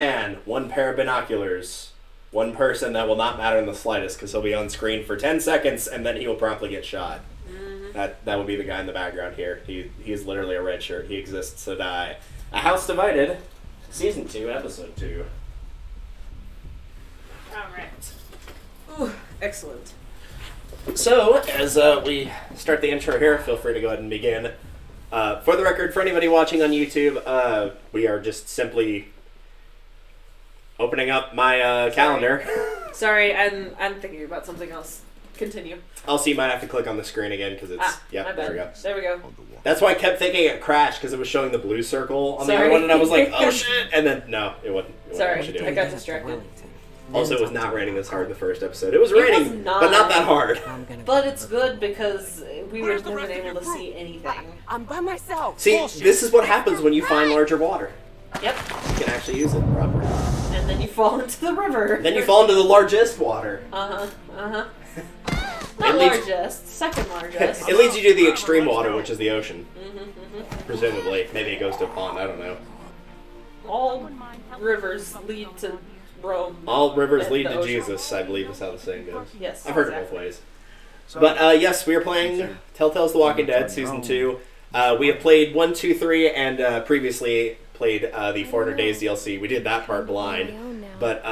And one pair of binoculars. One person that will not matter in the slightest because he'll be on screen for 10 seconds and then he will promptly get shot. That would be the guy in the background here. He is literally a red shirt. He exists to die. A House Divided, Season 2, Episode 2. Alright. Ooh, excellent. So, as we start the intro here, feel free to go ahead and begin. For the record, for anybody watching on YouTube, we are just simply opening up my calendar. Sorry, I'm thinking about something else. Continue. Also, you might have to click on the screen again because it's... yeah, there we go. There we go. That's why I kept thinking it crashed because it was showing the blue circle on the other one, and I was like, oh shit! And then, no, it wasn't. Sorry, I got distracted. Also, it was not raining this hard in the first episode. It was raining, but not that hard. But it's good because we would have been able to see anything. I'm by myself. See, this is what happens when you find larger water. Yep. You can actually use it properly. And then you fall into the river. Then you fall into the largest water. Not largest, second largest. It leads you to the extreme water, which is the ocean. Presumably. Maybe it goes to a pond, I don't know. All rivers lead to Rome. All rivers lead to Jesus, I believe is how the saying goes. Yes, I've heard it both ways. But yes, we are playing Telltale's The Walking Dead, Season 2. We have played 1, 2, 3, and previously played the 400 Days DLC. We did that part blind. But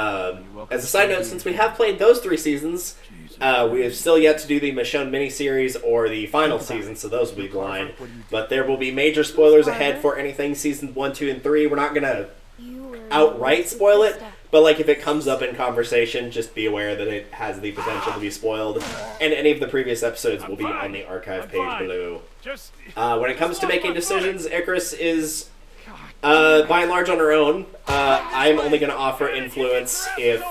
as a side note, since we have played those 3 seasons, we have still yet to do the Michonne miniseries or the final season, so those will be blind. But there will be major spoilers ahead for anything Season 1, 2, and 3. We're not going to outright spoil it, but like if it comes up in conversation, just be aware that it has the potential to be spoiled. And any of the previous episodes will be on the archive page below. When it comes to making decisions, Icarus is... by and large on her own. I'm only going to offer influence if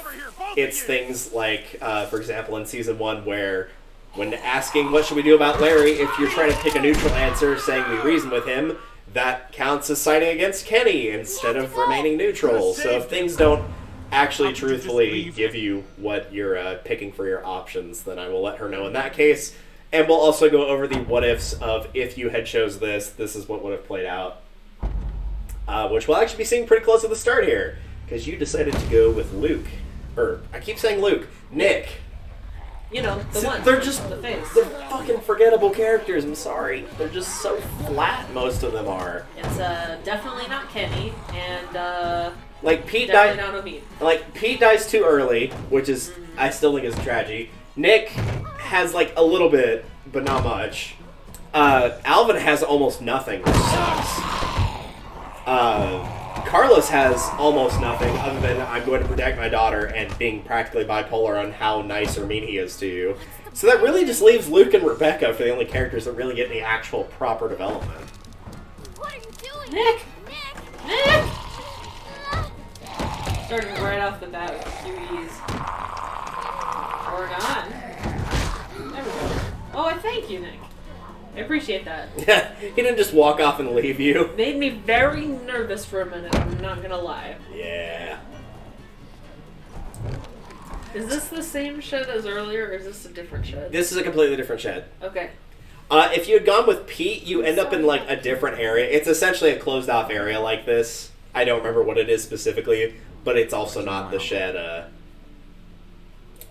it's things like, for example, in Season 1 where when asking what should we do about Larry, if you're trying to pick a neutral answer saying we reason with him, that counts as siding against Kenny instead of remaining neutral. So if things don't actually truthfully give you what you're picking for your options, then I will let her know in that case. And we'll also go over the what-ifs of if you had chose this, this is what would have played out. Which we'll actually be seeing pretty close at the start here, because you decided to go with Luke. Or, I keep saying Luke. Nick. You know, the one. They're just, the face. they're fucking forgettable characters, I'm sorry. They're just so flat, most of them are. It's definitely not Kenny, and like, Pete definitely not Omid. Like, Pete dies too early, which is, I still think is a tragedy. Nick has, like, a little bit, but not much. Alvin has almost nothing, which sucks. Carlos has almost nothing other than I'm going to protect my daughter and being practically bipolar on how nice or mean he is to you. So that really just leaves Luke and Rebecca for the only characters that really get any actual proper development. What are you doing? Nick! Nick! Starting right off the bat with a few E's. Oregon. There we go. Oh, I thank you, Nick. I appreciate that. Yeah, he didn't just walk off and leave you. Made me very nervous for a minute, I'm not gonna lie. Yeah. Is this the same shed as earlier, or is this a different shed? This is a completely different shed. Okay. If you had gone with Pete, you end up in, like, a different area. It's essentially a closed-off area like this. I don't remember what it is specifically, but it's also not the shed,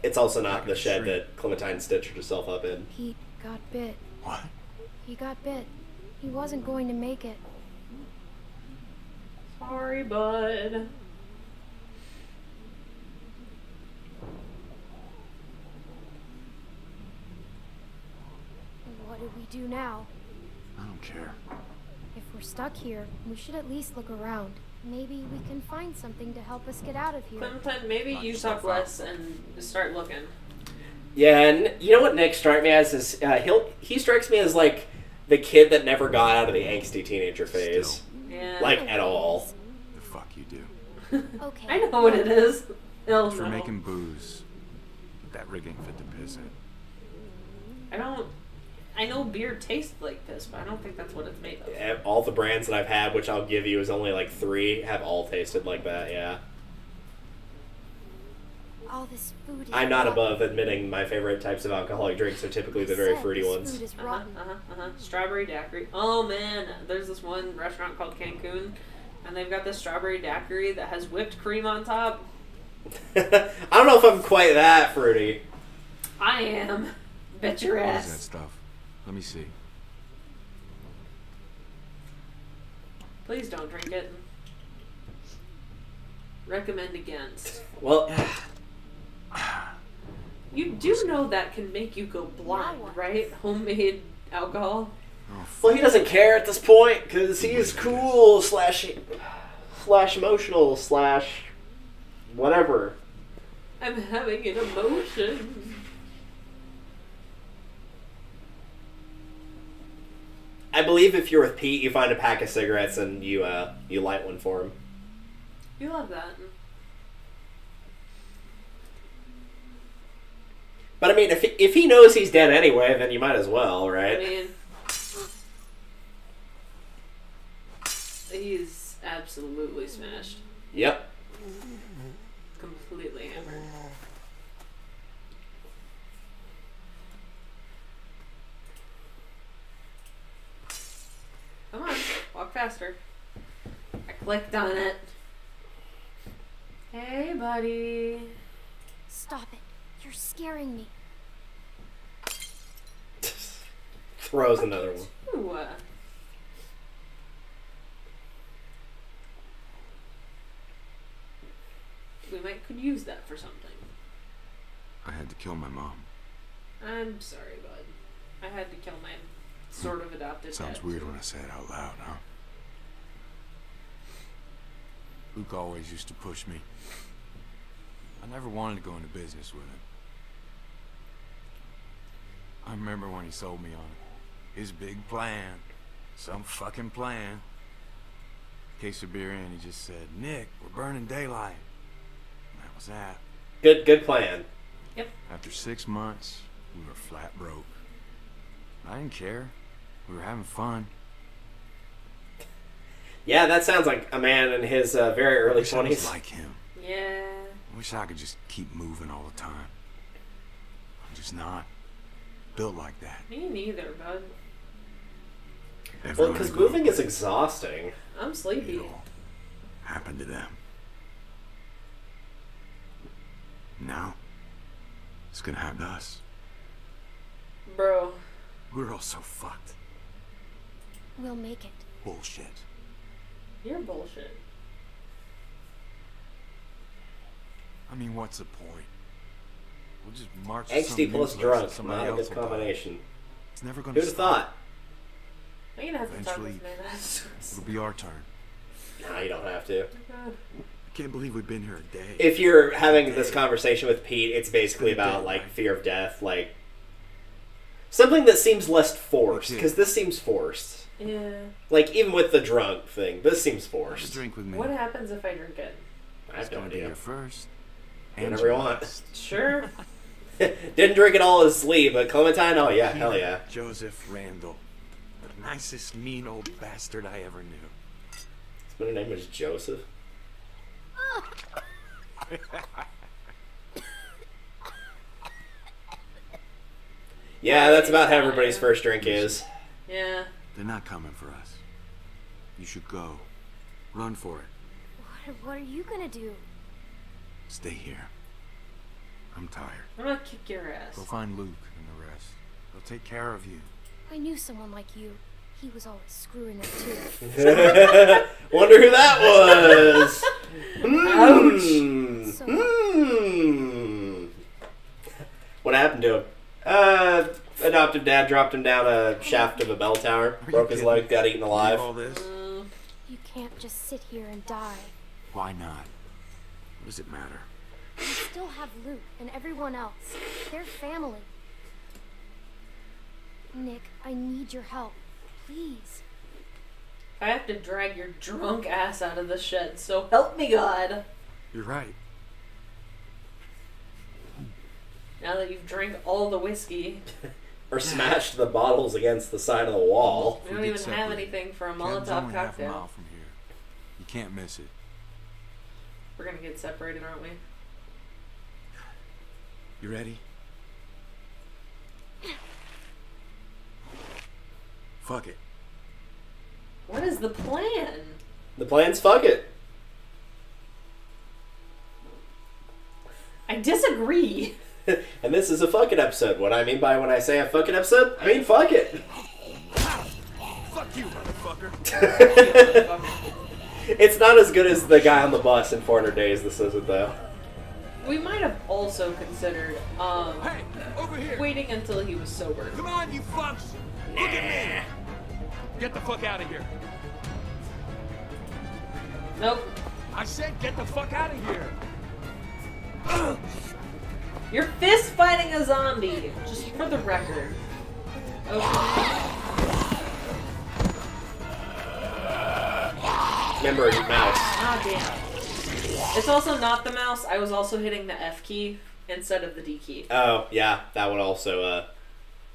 it's also not the shed that Clementine stitched herself up in. Pete got bit. What? He got bit. He wasn't going to make it. Sorry, bud. What do we do now? I don't care. If we're stuck here, we should at least look around. Maybe we can find something to help us get out of here. Clementine, maybe you talk less and start looking. Yeah, and you know what Nick strikes me as is he strikes me as like the kid that never got out of the angsty teenager phase, Yeah. like at all. The fuck you do? Okay. I know what it is. Hell For no. making booze. That rigging fit the piss in. I know beer tastes like piss, but I don't think that's what it's made of. Yeah, all the brands that I've had, which I'll give you is only like 3, have all tasted like that. Yeah. All this food is I'm not rotten. above admitting my favorite types of alcoholic drinks are typically the very Said fruity this ones. Food is rotten. Strawberry daiquiri. Oh man, there's this one restaurant called Cancun And they've got the strawberry daiquiri that has whipped cream on top. I don't know if I'm quite that fruity. I am. Bet your What is that ass. stuff? Let me see. Please don't drink it. Recommend against. Well, You do know that can make you go blind, right? Homemade alcohol. well, he doesn't care at this point because he's cool slash emotional slash whatever. I'm having an emotion. I believe if you're with Pete, you find a pack of cigarettes and you light one for him. You love that. But I mean, if he knows he's dead anyway, then you might as well, right? I mean, he's absolutely smashed. Yep. Completely hammered. Come on, walk faster. I clicked on it. Hey, buddy. Stop it. You're scaring me. Throws another one. Ooh. We could use that for something. I had to kill my mom. I'm sorry, bud. I had to kill my sort of adopted Sounds dad. weird when I say it out loud, huh? Luke always used to push me. I never wanted to go into business with him. I remember when he sold me on it. His big plan. Some fucking plan. Case of beer in, he just said, "Nick, we're burning daylight." And that was that. Good plan. Yep. After 6 months, we were flat broke. I didn't care. We were having fun. Yeah, that sounds like a man in his very early I wish I was 20s. like him. Yeah. I wish I could just keep moving all the time. I'm just not built like that. Me neither, bud. Well, Everyone because I grew up moving is with, exhausting. I'm sleepy. it all happened to them. Now, it's gonna happen to us. Bro. We're all so fucked. We'll make it. Bullshit. You're bullshit. I mean, what's the point? We'll just march to some Angsty new plus place drunk. and somebody Not a else good will die. combination. It's never gonna Who'd have stop. thought? I'm gonna have to talk Eventually, this man. it'll be our turn. Nah, you don't have to. I can't believe we've been here a day. If you're having this conversation with Pete, it's basically about, like, fear of death. Like, something that seems less forced. Because this seems forced. Yeah. Like, even with the drunk thing, this seems Have a forced. drink with me. What happens if I drink it? I have no Gonna be idea. here first. Whatever you want. last. Sure. Didn't drink it all in his sleep, but Clementine, oh yeah, hell yeah. Joseph Randall. The nicest mean old bastard I ever knew. His middle name was Joseph. Yeah, that's about how everybody's first drink is. Yeah. They're not coming for us. You should go. Run for it. What are you gonna do? Stay here. I'm tired. I'm gonna kick your ass. Go find Luke and the rest. They'll take care of you. I knew someone like you. He was always screwing up too. Wonder who that was. So- What happened to him? Adoptive dad dropped him down a shaft of a bell tower, Are broke you his kidding? leg, got eaten alive. All this? You can't just sit here and die. Why not? What does it matter? You still have Luke and everyone else. They're family. Nick, I need your help. Please. I have to drag your drunk ass out of the shed, so help me God. You're right. Now that you've drank all the whiskey, Or smashed the bottles against the side of the wall. we don't even have anything for a Cab's Molotov only half a cocktail. mile from here. You can't miss it. We're gonna get separated, aren't we? You ready? Fuck it. What is the plan? The plan's fuck it. I disagree. And this is a fuck it episode. What I mean by when I say a fuck it episode, I mean fuck it. Fuck you, motherfucker. It's not as good as the guy on the bus in 400 Days. This isn't, though. We might have also considered Hey, over here. waiting until he was sober. Come on, you fucks. Look at me. Get the fuck out of here. Nope. I said get the fuck out of here. You're fist fighting a zombie, just for the record. Okay. Remember your mouse. Ah, damn. It's also not the mouse. I was also hitting the F key instead of the D key. Oh, yeah. That would also,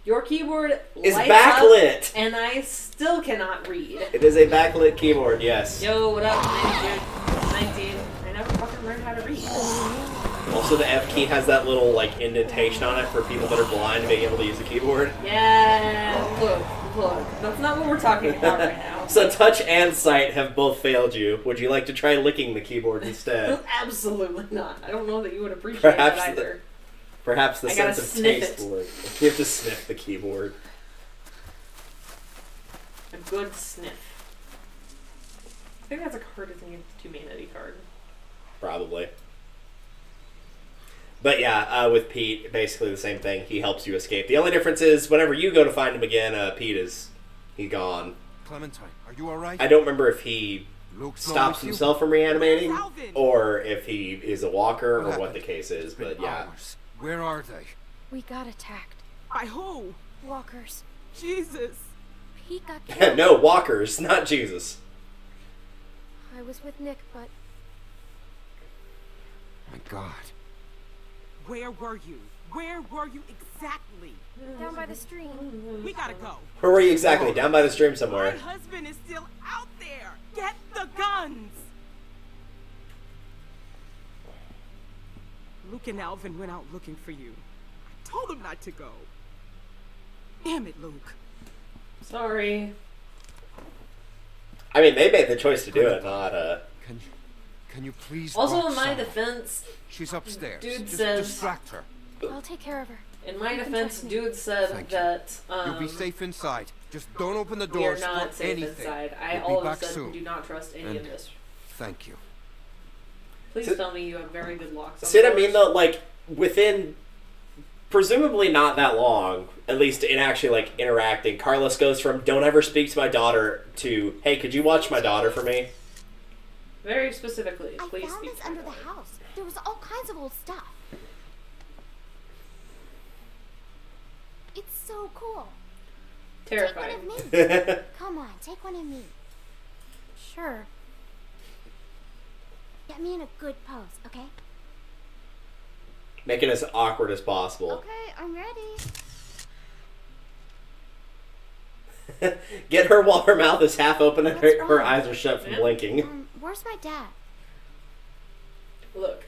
Your keyboard is lights backlit. up, and I still cannot read. It is a backlit keyboard, yes. Yo, what up, 19? I never fucking learned how to read. Also, the F key has that little, like, indentation on it for people that are blind being able to use a keyboard. Yeah, look. That's not what we're talking about right now. So touch and sight have both failed you. Would you like to try licking the keyboard instead? Absolutely not. I don't know that you would appreciate Perhaps that either. Perhaps the I gotta sense of sniff taste it. will work. You have to sniff the keyboard. A good sniff. I think that's a card as a humanity card. Probably. But yeah, with Pete, basically the same thing. He helps you escape. The only difference is whenever you go to find him again, he's gone. Clementine, are you alright? I don't remember if he Luke's stops himself from reanimating, or if he is a walker, or what the case is. But yeah, Where are they? We got attacked. By who? Walkers. Jesus. He got killed. no walkers, not Jesus. I was with Nick, but My God. Where were you? Where were you exactly? down by the stream. We gotta go. Where were you exactly? Down by the stream somewhere. My husband is still out there. Get the guns. Luke and Alvin went out looking for you. I told them not to go. Damn it, Luke. Sorry. I mean, they made the choice to do it, not Can you please? Also, talk in my soft? defense, She's upstairs. Dude Just says- distract her. I'll take care of her. in my You can defense, trust me. dude said Thank you. that You'll be safe inside. Just don't open the we are doors not for safe anything. inside. I We'll be all of a back sudden soon. do not trust any And- of this. Thank you. Please See- tell me you have very good locks. See what I mean, though? Like, within presumably not that long, at least in actually, like, interacting, Carlos goes from, don't ever speak to my daughter, to, hey, could you watch my daughter for me? Very specifically, I please found speak this to under my the daughter. house. There was all kinds of old stuff. It's so cool. Terrifying. Take one of me. Come on, take one of me. Sure. Get me in a good pose, okay? Make it as awkward as possible. Okay, I'm ready. Get her while her mouth is half open and What's her wrong? eyes are shut from Yeah. blinking. Where's my dad? Look,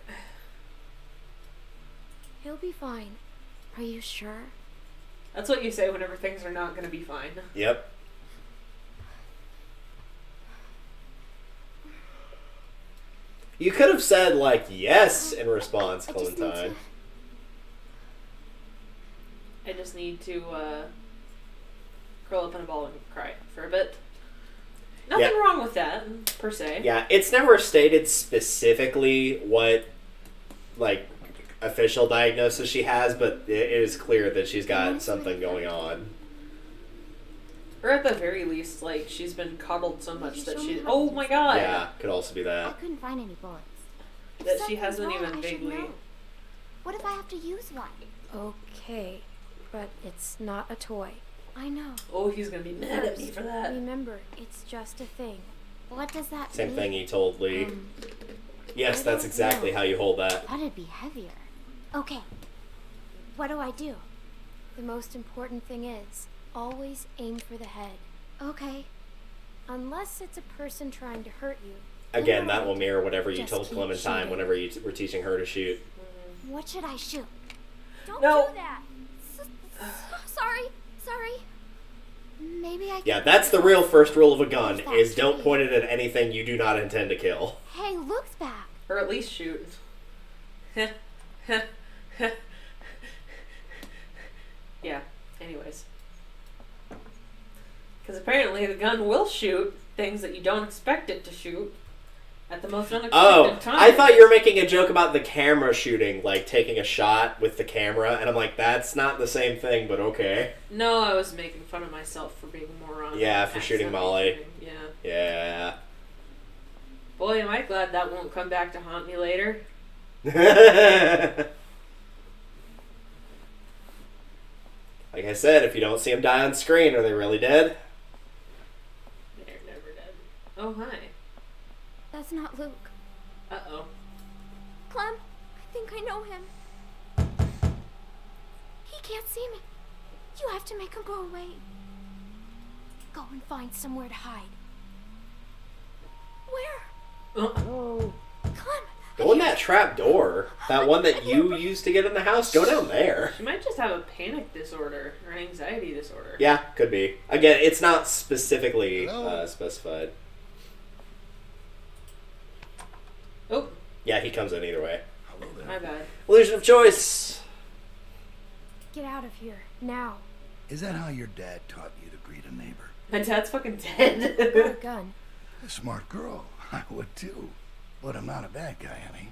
He'll be fine. Are you sure? that's what you say whenever things are not going to be fine. Yep. You could have said, like, yes in response, I just need Clementine. I just need to curl up in a ball and cry for a bit. Nothing Yeah. wrong with that, per se. Yeah, it's never stated specifically what, like, official diagnosis she has, but it is clear that she's got something going on. Or at the very least, like, she's been coddled so much that show she... me how Oh to my use god! Yeah, could also be I that. couldn't find any bullets. If That she something's hasn't wrong, even I should vaguely... know. What if I have to use one? Okay, but it's not a toy. I know. Oh, he's gonna be mad at me for that. Remember, it's just a thing. What does that Same mean? thing he told Lee. Yes, I that's don't exactly know. how you hold that. Thought it'd be heavier. Okay. What do I do? The most important thing is, always aim for the head. Okay. Unless it's a person trying to hurt you. Again, that will mirror whatever you Just told keep Clementine shooting. whenever you were teaching her to shoot. What should I shoot? Don't No. do that! Sorry. Sorry. Maybe I can... Yeah, that's the real first rule of a gun, is don't point it at anything you do not intend to kill. Hey, Luke's back. Or at least shoot. Yeah, anyways. Because apparently the gun will shoot things that you don't expect it to shoot at the most unexpected time. I thought you were making a joke about the camera shooting, like taking a shot with the camera, and I'm like, that's not the same thing, but okay. No, I was making fun of myself for being a moron. Yeah, for shooting Molly. Yeah. Yeah. Boy, am I glad that won't come back to haunt me later. Like I said, if you don't see them die on screen, are they really dead? They're never dead. Oh, hi. That's not Luke. Uh-oh. Clem, I think I know him. He can't see me. You have to make him go away. Go and find somewhere to hide. Where? Oh. Clem! Go in that trap door. That one that you used to get in the house. Go down there. She might just have a panic disorder or an anxiety disorder. Yeah, could be. Again, it's not specifically Hello? specified. Oh, Yeah, he comes in either way. Hello there. my bad. Illusion of choice. Get out of here, now. Is that how your dad taught you to greet a neighbor? My dad's fucking Got dead. a gun. A smart girl. I would too. But I'm not a bad guy, honey.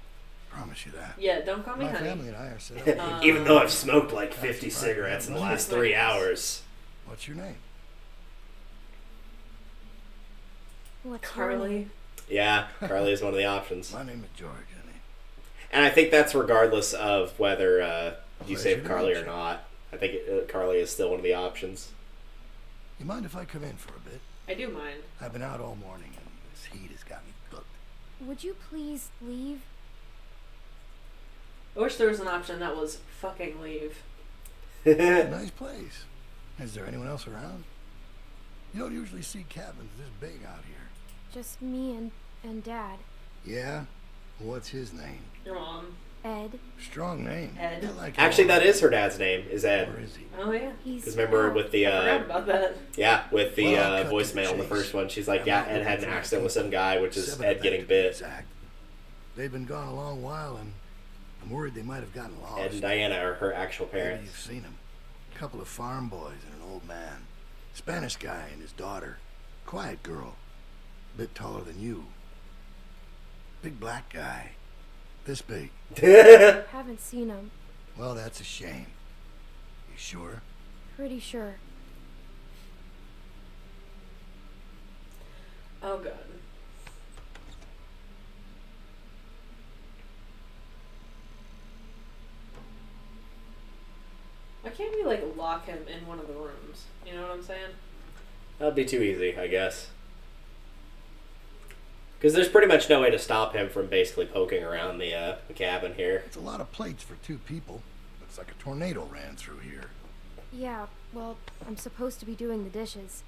Promise you that. Yeah, don't call me My honey. family and I are set up. Even though I've smoked like 50 cigarettes in the last 3 hours. What's your name? What's your Carly. name? Yeah, Carly is one of the options. My name is George, honey. And I think that's regardless of whether you Pleasure save to Carly meet or you. not. I think Carly is still one of the options. You mind if I come in for a bit? I do mind. I've been out all morning and this heat has got me cooked. Would you please leave? I wish there was an option that was fucking leave. It's a nice place. Is there anyone else around? You don't usually see cabins this big out here. Just me and Dad. Yeah? What's his name? Your mom. Ed. Strong name. Ed. I like Actually, it. that is her dad's name, is Ed. Or is he? Oh, yeah. He's Because remember out. with the, I forgot about that. yeah, with the Well, I'll cut to the voicemail in the chase. first one, she's like, I'm yeah, not Ed looking had an for accident with some people. guy, which is 7 Ed of getting them to be bit. exact. They've been gone a long while, and I'm worried they might have gotten lost. Ed and Diana are her actual Maybe parents. you've seen them. A couple of farm boys and an old man. Spanish guy and his daughter. Quiet girl. Bit taller than you. Big black guy. This big. Haven't seen him. Well, that's a shame. You sure? Pretty sure. Oh, God. Why can't we, like, lock him in one of the rooms? You know what I'm saying? That'd be too easy, I guess. Because there's pretty much no way to stop him from basically poking around the cabin here. It's a lot of plates for 2 people. Looks like a tornado ran through here. Yeah, well, I'm supposed to be doing the dishes.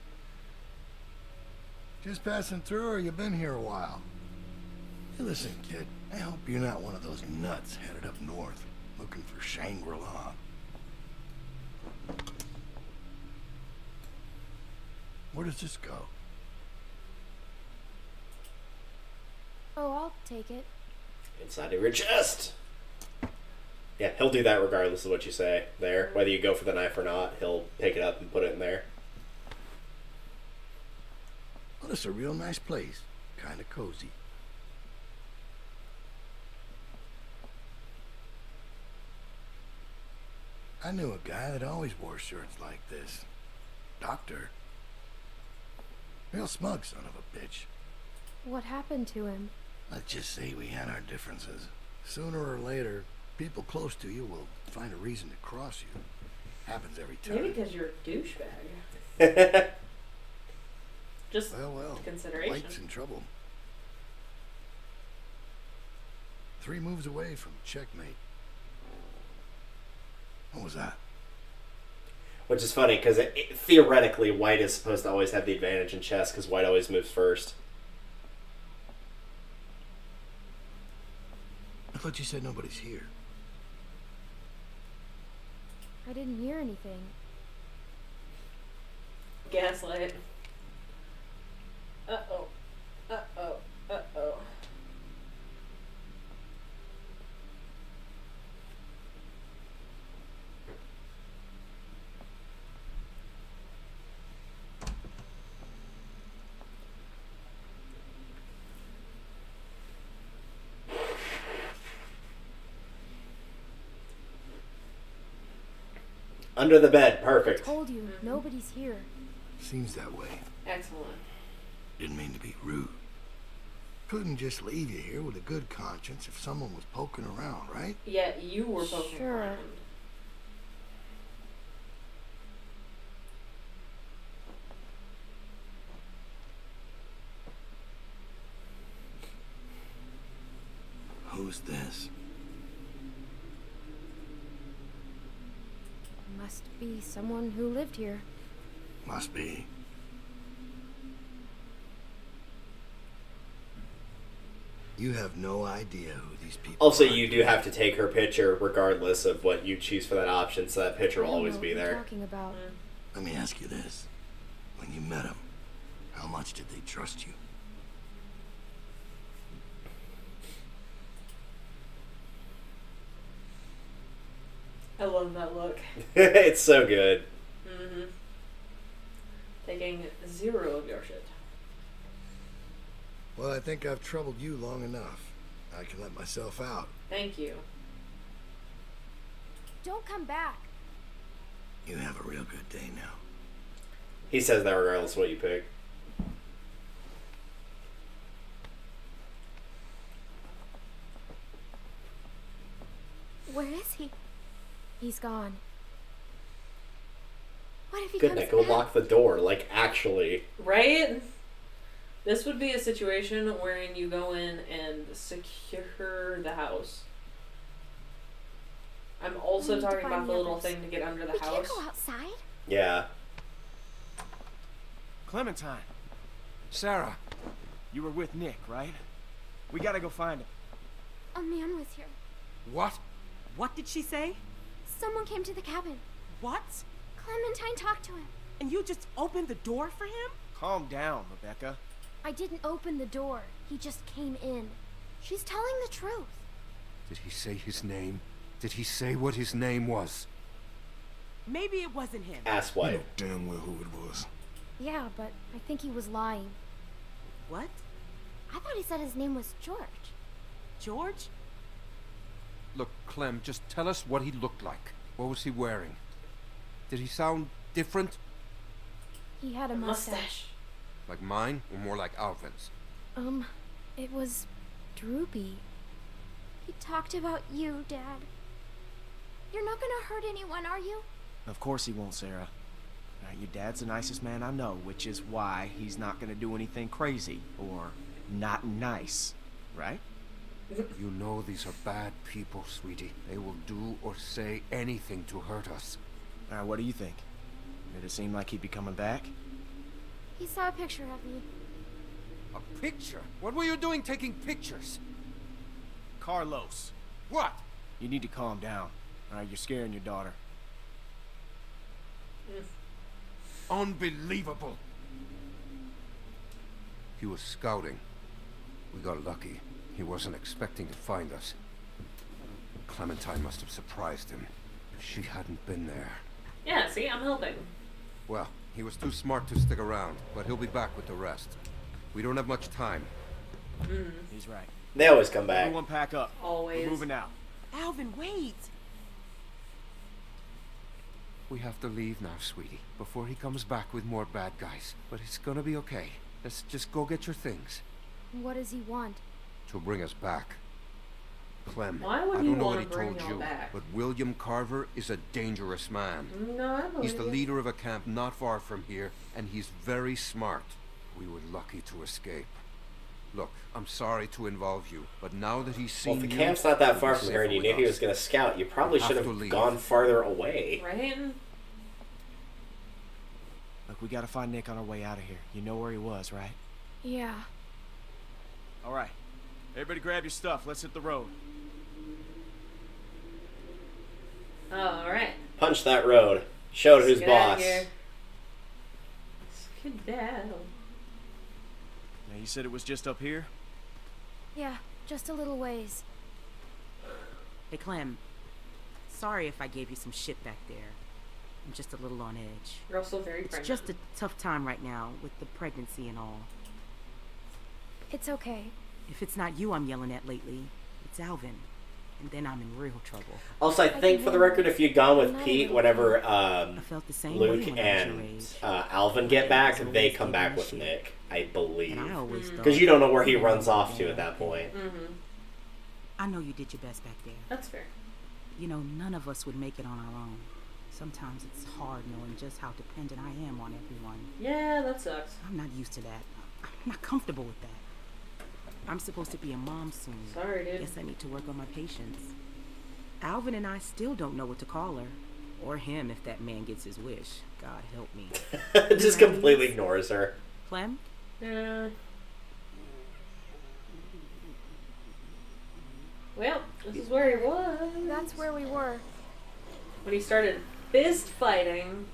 Just passing through, or you been here a while? Hey, listen, kid. I hope you're not one of those nuts headed up north, looking for Shangri-La. Where does this go? Oh, I'll take it. Inside of your chest. Yeah, he'll do that regardless of what you say there. Whether you go for the knife or not, he'll pick it up and put it in there. Well, this is a real nice place. Kind of cozy. I knew a guy that always wore shirts like this. Doctor. Real smug son of a bitch. What happened to him? Let's just say we had our differences. Sooner or later, people close to you will find a reason to cross you. Happens every time. Maybe because you're a douchebag. Just Well, consideration. Blake's in trouble. 3 moves away from checkmate. What was that? Which is funny, because theoretically, White is supposed to always have the advantage in chess, because White always moves first. I thought you said nobody's here. I didn't hear anything. Gaslight. Uh-oh. Uh-oh. Uh-oh. Under the bed. I Perfect. told you, nobody's here. Seems that way. Excellent. Didn't mean to be rude. Couldn't just leave you here with a good conscience if someone was poking around, right? Yeah, you were poking Sure. around. Who's this? Must be someone who lived here. Must be. You have no idea who these people Also, are. you do have to take her picture regardless of what you choose for that option, so that picture I will don't always know be what you're there. talking about. Let me ask you this. When you met them, how much did they trust you? I love that look. It's so good. Mm-hmm. Taking zero of your shit. Well, I think I've troubled you long enough. I can let myself out. Thank you. Don't come back. You have a real good day now. He says that regardless of what you pick. Where is he? He's gone. What if he Good comes night. Go back? lock the door. Like, actually. Right? This would be a situation wherein you go in and secure the house. I'm also We need to talking find about the the little others. thing to get under the We house. can't go outside. Yeah. Clementine. Sarah. You were with Nick, right? We gotta go find him. A man was here. What? What did she say? Someone came to the cabin. What? Clementine talked to him. And you just opened the door for him? Calm down, Rebecca. I didn't open the door. He just came in. She's telling the truth. Did he say his name? Did he say what his name was? Maybe it wasn't him. Ass wife. Damn well who it was. Yeah, but I think he was lying. What? I thought he said his name was George. George? Look, Clem, just tell us what he looked like. What was he wearing? Did he sound different? He had a mustache. Like mine, or more like Alvin's? It was droopy. He talked about you, Dad. You're not gonna hurt anyone, are you? Of course he won't, Sarah. Your dad's the nicest man I know, which is why he's not gonna do anything crazy or not nice, right? You know these are bad people, sweetie. They will do or say anything to hurt us. Alright, what do you think? Did it seem like he'd be coming back? He saw a picture of me. A picture? What were you doing taking pictures? Carlos, What? you need to calm down. Alright, you're scaring your daughter. Unbelievable. He was scouting. We got lucky. He wasn't expecting to find us. Clementine must have surprised him. She hadn't been there. Yeah, see, I'm helping. Well, he was too smart to stick around, but he'll be back with the rest. We don't have much time. He's right. They always come back. Everyone pack up. Always. We're moving out. Alvin, wait! We have to leave now, sweetie, before he comes back with more bad guys. But it's gonna be okay. Let's just go get your things. What does he want? To bring us back. Clem, Why would I he don't know what wanna he bring told y'all you, back? but William Carver is a dangerous man. No, I believe He's the you. leader of a camp not far from here, and he's very smart. We were lucky to escape. Look, I'm sorry to involve you, but now that he's Well, seen if the you, camp's not that you'll far be from here and you safer knew he with was us. going to scout, you probably We should have have to leave. gone farther away. Right? Look, we gotta find Nick on our way out of here. You know where he was, right? Yeah. Alright. Everybody grab your stuff. Let's hit the road. Alright. Punch that road. Showed who's Get outta boss. here. You said it was just up here? Yeah, just a little ways. Hey, Clem. Sorry if I gave you some shit back there. I'm just a little on edge. You're also very It's pregnant. just a tough time right now with the pregnancy and all. It's okay. If it's not you I'm yelling at lately, it's Alvin. And then I'm in real trouble. Also, I think for the record, if you'd gone with Pete, whenever I felt the same Luke way when I was your and age. Alvin get back, they come back with Nick, I believe. And I always thought Because you don't know where he runs off to at that point. Mm-hmm. I know you did your best back there. That's fair. You know, none of us would make it on our own. Sometimes it's hard knowing just how dependent I am on everyone. Yeah, that sucks. I'm not used to that. I'm not comfortable with that. I'm supposed to be a mom soon. Sorry, dude. Guess I need to work on my patience. Alvin and I still don't know what to call her. Or him if that man gets his wish. God help me. Just completely ignores her. Clem? Yeah. Well, this is where he was. That's where we were. When he started fist fighting.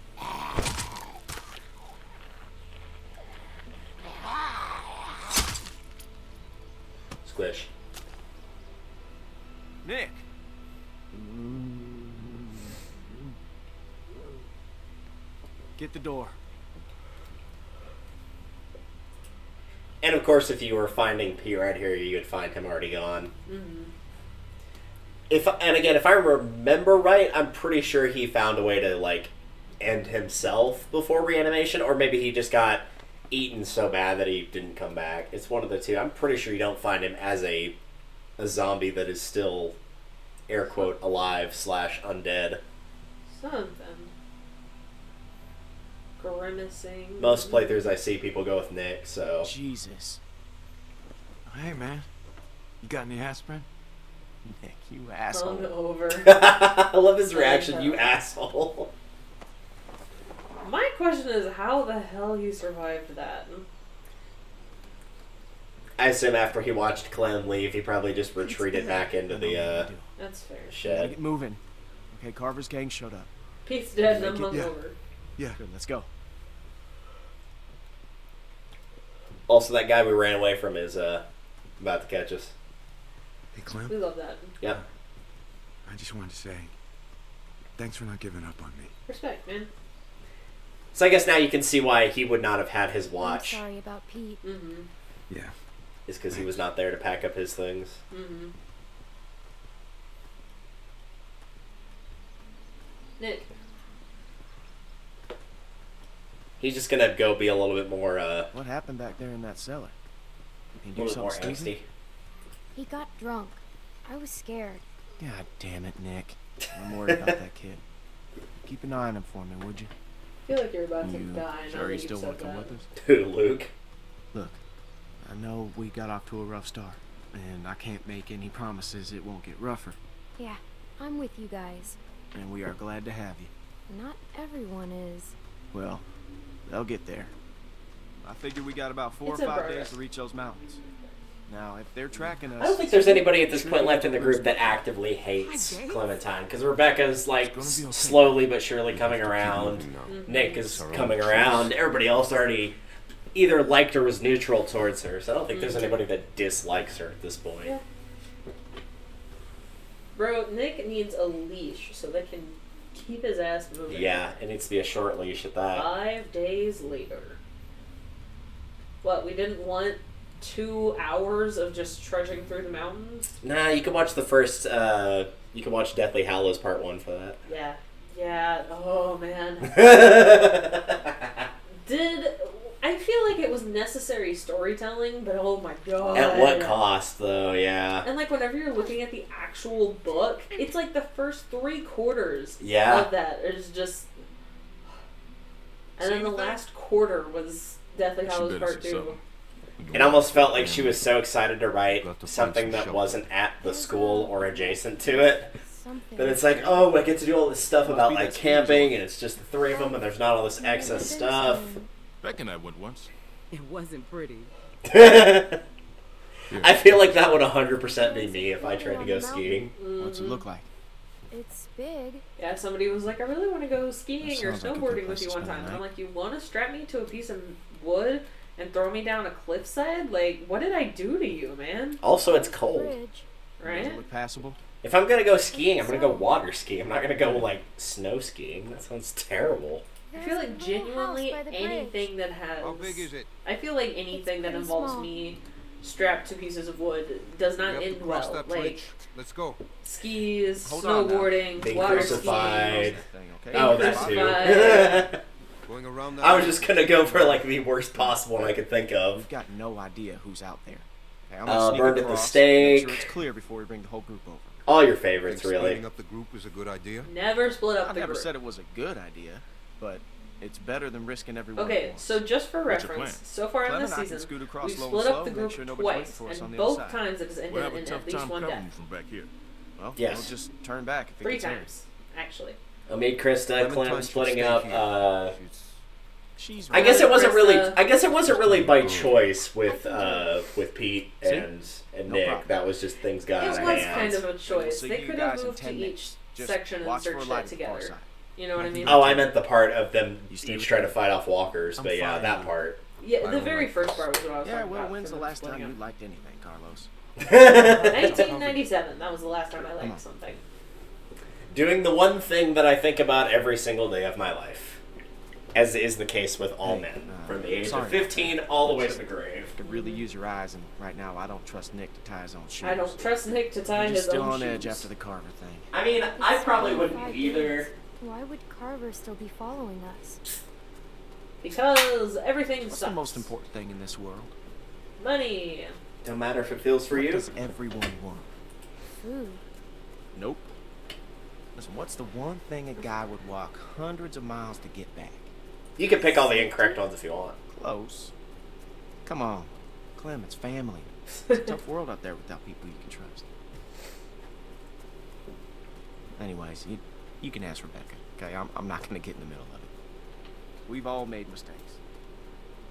Squish. Nick! Get the door. And of course, if you were finding Pete right here, you would find him already gone. Mm-hmm. If I remember right, I'm pretty sure he found a way to like end himself before reanimation, or maybe he just got eaten so bad that he didn't come back. It's one of the two. I'm pretty sure you don't find him as a zombie that is still, air quote, alive / undead. Something. Grimacing. Most playthroughs I see people go with Nick, so. Jesus. Hey, man. You got any aspirin? Nick, you asshole. Hungover. I love his reaction, you asshole. My question is how the hell he survived that. I assume after he watched Clem leave, he probably just retreated back into the That's fair. Gotta shed. get moving. Okay, Carver's gang showed up. Pete's dead and I'm Make it- hungover. Yeah. Good, let's go. Also, that guy we ran away from is about to catch us. Hey, Clem. We love that. Yep. I just wanted to say, thanks for not giving up on me. Respect, man. So I guess now you can see why he would not have had his watch. I'm sorry about Pete. Mm-hmm. Yeah. Is because he was not there to pack up his things. Mm-hmm. Nick. He's just gonna go be a little bit more, What happened back there in that cellar? He a do little more something angsty. stupid? He got drunk. I was scared. God damn it, Nick. I'm worried about that kid. Keep an eye on him for me, would you? I feel like you're about to You die. now sure that you you've still said want to come that. with us? Who, Luke? Look, I know we got off to a rough start, and I can't make any promises it won't get rougher. Yeah, I'm with you guys. And we are glad to have you. Not everyone is. Well, they'll get there. I figure we got about 4 It's or in 5 progress. days to reach those mountains. Now, if they're tracking us... I don't think there's anybody at this point left in the group that actively hates Clementine, because Rebecca's like It's gonna be okay. slowly but surely coming around. Nick is coming around. Everybody else already either liked or was neutral towards her, so I don't think there's anybody that dislikes her at this point. Yeah. Bro, Nick needs a leash so they can keep his ass moving. Yeah, it needs to be a short leash at that. 5 days later. What, we didn't want 2 hours of just trudging through the mountains? Nah, you can watch the first, you can watch Deathly Hallows Part 1 for that. Yeah. Yeah. Oh, man. I feel like it was necessary storytelling, but oh my god. At what cost, though, yeah. And like whenever you're looking at the actual book, it's like the first 3/4 Yeah. of that is just. And then the last quarter was Deathly She Hallows better Part say 2. something. It almost felt like she was so excited to write Got to find something some that shelter. wasn't at the school or adjacent to it. Something. But it's like, oh, I get to do all this stuff Must about be like that school camping, and it's just the 3 of them, and there's not all this excess stuff. Beck and I went once. It wasn't pretty. I feel like that would 100% be me if I tried to go skiing. What's it look like? It's big. Yeah, somebody was like, I really want to go skiing That or sounds like a good snowboarding place with you to one spend time. the And I'm night. like, you want to strap me to a piece of wood and throw me down a cliffside? Like, what did I do to you, man? Also, it's cold. Bridge. Right? Does it look passable? If I'm gonna go skiing, I'm gonna go water skiing. I'm not gonna go, like, snow skiing. That sounds terrible. I feel like There's a little genuinely house by the anything that has... How big is it? I feel like anything that pretty involves small. me strapped to pieces of wood does We not have to end cross well. that Like, bridge. Let's go. skis, Hold on now. snowboarding, Being water crucified. skiing. Okay? Oh, Being that too. Going around that I was just gonna go for, like, the worst possible one I could think of. We've got no idea who's out there. Okay, I'm Burned gonna at sneak the across, stake. make sure it's clear before we bring the whole group over. All your Think favorites, really. splitting up the group is a good idea. Never split up I the never group. said it was a good idea, but it's better than risking everyone. Okay, so just for What's your reference, plan? so far in Clem this and I can season, scoot across we've low and split slow, up the make group sure nobody's waiting twice, for us on and the both other side. times it has ended We'll have a in tough at least time one covering death. from back here. Well, Yes. we'll just turn back if it 3 gets serious. times, actually. Omid, Krista, Clementine Clem should splitting stay up. here. She's I guess it wasn't really. Krista. I guess it wasn't really by choice with Pete See? and No Nick. problem. That was just things got It out was of hand. kind of a choice. see They you could have guys in moved to 10 each minutes. Just section and watch for a searched light it at the far together. side. You know what I mean? Oh, I meant the part of them You stay each with trying me. to fight off walkers, I'm but yeah, fine. that part. Yeah, I the don't very like first part was what I was Yeah, talking well, about. when's for the last time splitting you up. liked anything, Carlos? 1997. That was the last time I Come on. liked something. Doing the one thing that I think about every single day of my life, as is the case with all Hey, men, from the age sorry of about 15 all the way to the grave. Could really use your eyes, and right now I don't trust Nick to tie his own shoes. I don't trust Nick to tie You're his just still own on edge shoes. after the Carver thing. I mean, I It's probably been wouldn't 5 either. days. Why would Carver still be following us? Because everything What's sucks. the most important thing in this world? Money. Don't matter if it feels for What you. does everyone want? Food. Nope. Listen, what's the one thing a guy would walk hundreds of miles to get back? You can pick all the incorrect ones if you want. Close. Come on. Clem, it's family. It's a tough world out there without people you can trust. Anyways, you can ask Rebecca, okay? I'm not going to get in the middle of it. We've all made mistakes.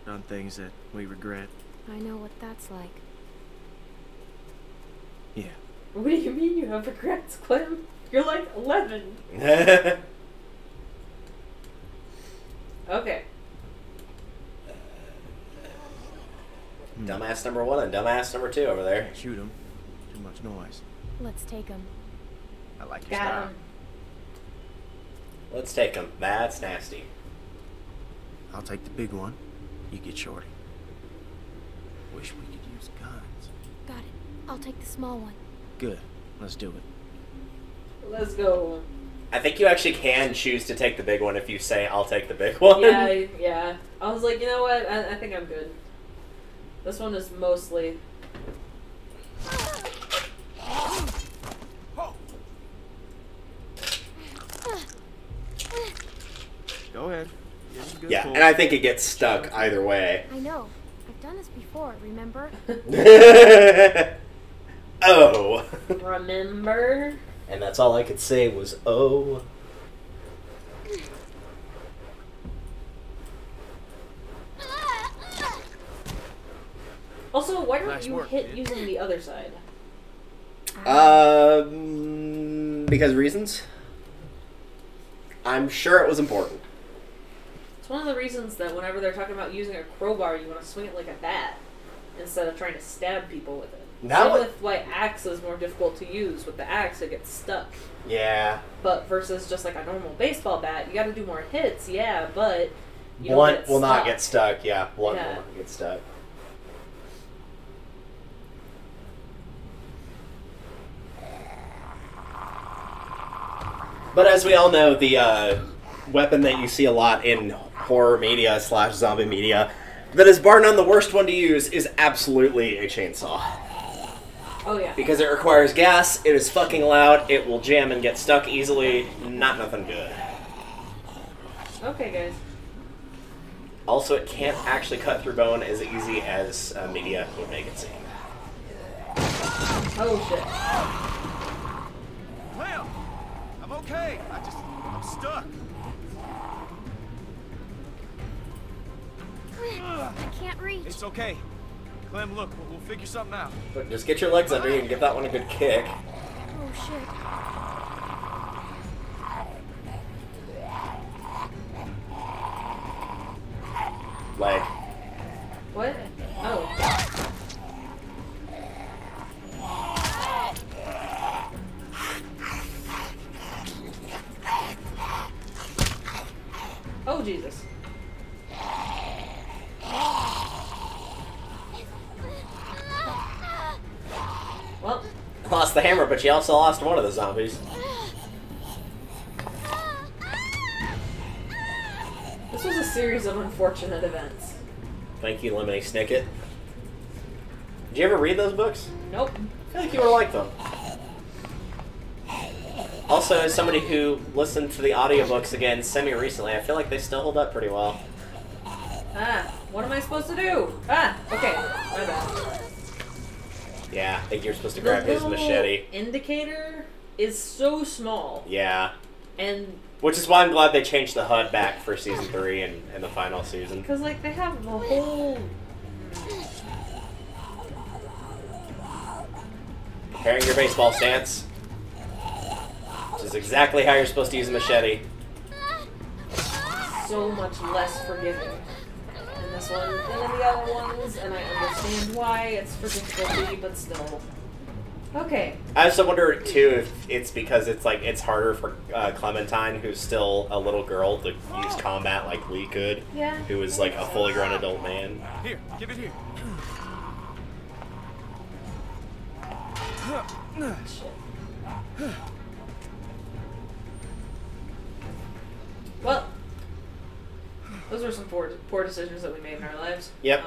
Done things that we regret. I know what that's like. Yeah. What do you mean you have regrets, Clem? You're like 11. Okay. Dumbass number 1 and dumbass number 2 over there. Can't shoot him. Too much noise. Let's take him. I like your Got style. him. Let's take them. That's nasty. I'll take the big one. You get Shorty. Wish we could use guns. Got it. I'll take the small one. Good. Let's do it. Let's go. I think you actually can choose to take the big one if you say, I'll take the big one. Yeah. I was like, you know what? I think I'm good. This one is mostly... Go ahead. Give it a good Yeah, pull. and I think it gets stuck either way. I know. I've done this before, remember? Oh. Remember? And that's all I could say was, oh. Also, why don't Nice you work, hit dude. using the other side? Because reasons? I'm sure it was important. It's one of the reasons that whenever they're talking about using a crowbar, you want to swing it like a bat instead of trying to stab people with it. That Same would- with why axe is more difficult to use. With the axe, it gets stuck. Yeah. But versus just like a normal baseball bat, you got to do more hits, yeah, but you don't Blunt get will not stuck. get stuck. Yeah, blunt Yeah. will not get stuck. But as we all know, the weapon that you see a lot in horror media / zombie media that is bar none the worst one to use is absolutely a chainsaw. Oh yeah. Because it requires gas, it is fucking loud, it will jam and get stuck easily, not nothing good. Okay, guys. Also, it can't actually cut through bone as easy as media would make it seem. Oh shit. Clem! I'm okay. I'm stuck. I can't reach. It's okay. Clem, look, we'll figure something out. But just get your legs under you and give that one a good kick. Oh shit. Like, What? Jesus. Well, Lost the hammer, but she also lost one of the zombies. this was a series of unfortunate events. Thank you, Lemony Snicket. Did you ever read those books? Nope. I feel like you would like them. Also, as somebody who listened to the audiobooks again semi-recently, I feel like they still hold up pretty well. Ah, what am I supposed to do? Ah, okay, my bad. Yeah, I think you're supposed to grab his The machete. indicator is so small, Yeah. and Which is why I'm glad they changed the HUD back for Season 3 and the final season. because like they have the whole. Preparing your baseball stance. Which is exactly how you're supposed to use a machete. So much less forgiving in this one than in the other ones, and I understand why it's for difficulty, but still. Okay. I also wonder, too, if it's because it's harder for Clementine, who's still a little girl, to use combat like we could. Yeah. Who is like a fully grown adult man. Here, give it here. Shit. Well, those were some poor decisions that we made in our lives. Yep.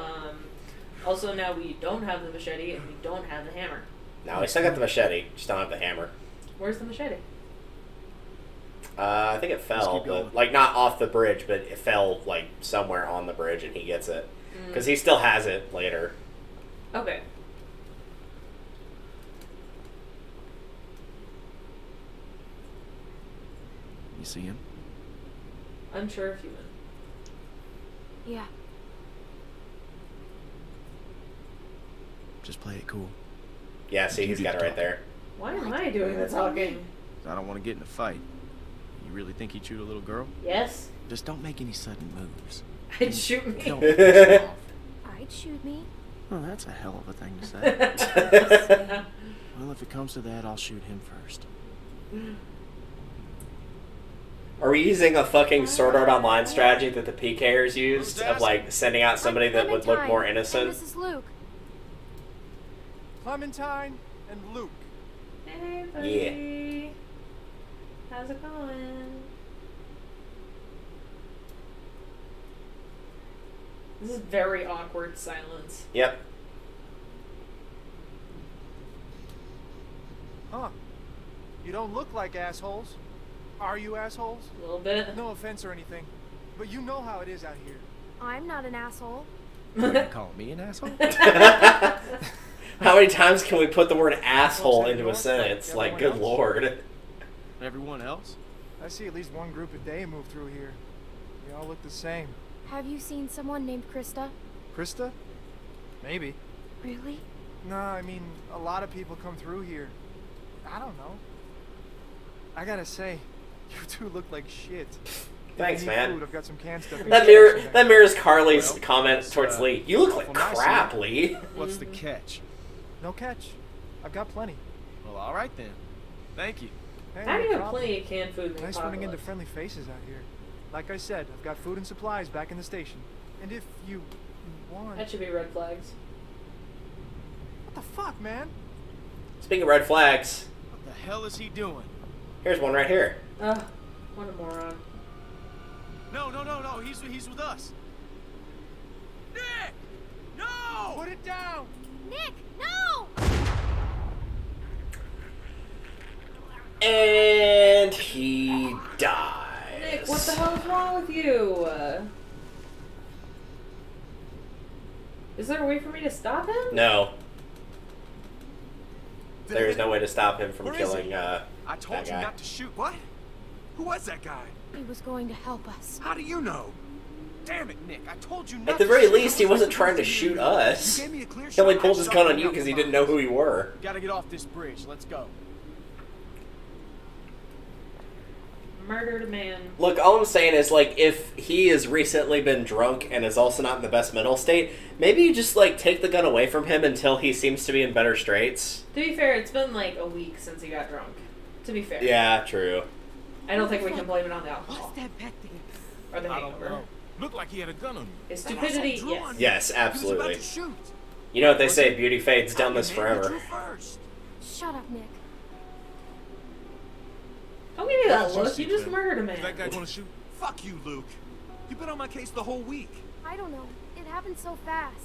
Also, now we don't have the machete and we don't have the hammer. Now, we still got the machete, just don't have the hammer. Where's the machete? I think it fell, keep going. but like not off the bridge, but it fell like somewhere on the bridge, and he gets it because he still has it later. Okay. You see him? Unsure if you win. Yeah. Just play it cool. Yeah, see, You he's do got the it right talking. there. Why am I doing the talking? I don't want to get in a fight. You really think he'd shoot a little girl? Yes. Just don't make any sudden moves. I'd shoot me. Don't piss him off. I'd shoot me. Well, that's a hell of a thing to say. Well, if it comes to that, I'll shoot him first. Are we using a fucking Sword Art Online strategy that the PKers used of like sending out somebody that would look more innocent? And this is Luke. Clementine and Luke. Hey, buddy. How's it going? This is very awkward silence. Yep. Huh. You don't look like assholes. Are you assholes? A little bit. No offense or anything, but you know how it is out here. I'm not an asshole. You call me an asshole? How many times can we put the word asshole into a sentence? Like, good lord. Everyone else? I see at least one group a day move through here. They all look the same. Have you seen someone named Krista? Krista? Maybe. Really? Nah, I mean, a lot of people come through here. I don't know. I gotta say, you two look like shit. Thanks, If you need man. food, I've got some canned stuff. That mirrors Carly's comment towards Lee. You look like crap, Lee. What's the catch? No catch. I've got plenty. Well, all right then. Thank you. Hey, How do you no have problem. plenty of canned food in the Nice running into apocalypse? friendly faces out here. Like I said, I've got food and supplies back in the station. And if you want... That should be red flags. What the fuck, man? Speaking of red flags, What the hell is he doing? here's one right here. Ugh, what a moron. No, he's with us. Nick! No! Put it down! Nick, no! And he dies. Nick, what the hell is wrong with you? Is there a way for me to stop him? No. There is no way to stop him from Where is killing he? that I told you guy. not to shoot. What? Who was that guy? He was going to help us. How do you know? Damn it, Nick! I told you not. At the to very shoot. least, he wasn't trying to shoot us. You gave me a clear He only shot. pulled I his shot gun you on you out because he for didn't mine. know who you were. Gotta get off this bridge. Let's go. Murdered a man. Look, all I'm saying is, like, if he has recently been drunk and is also not in the best mental state, maybe you just, like, take the gun away from him until he seems to be in better straits. To be fair, it's been like a week since he got drunk. To be fair. Yeah, true. I don't think we can blame it on the alcohol. What's that back there? Or the I don't Hangover. know. Looked like he had a gun on you. His stupidity, And also drew yes. on you. Yes, He was about absolutely. to shoot. You know what they say, beauty fades, done this You forever. drew first. Shut up, Nick. Don't give me that Where's your look. You seat, just man? murdered a man. Is that guy gonna shoot? Fuck you, Luke. You've been on my case the whole week. I don't know. It happened so fast.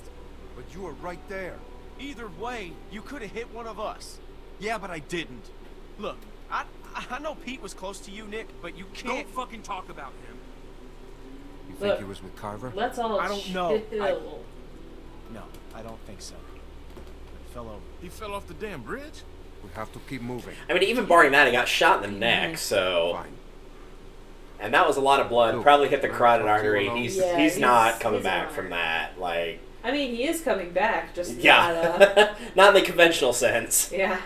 But you were right there. Either way, you could have hit one of us. Yeah, but I didn't. Look, I know Pete was close to you, Nick, but you can't Don't fucking talk about him. You Look, think he was with Carver? Let's all I don't know. chill. No, I don't think so. Fellow. He fell off the damn bridge? We have to keep moving. I mean, even barring that, he got shot in the neck, so... Fine. And that was a lot of blood. Look, Probably hit the I'm carotid talking artery. alone. He's Yeah, he's not coming he's back not. from that. Like, I mean, he is coming back, just yeah, not in the conventional sense. yeah.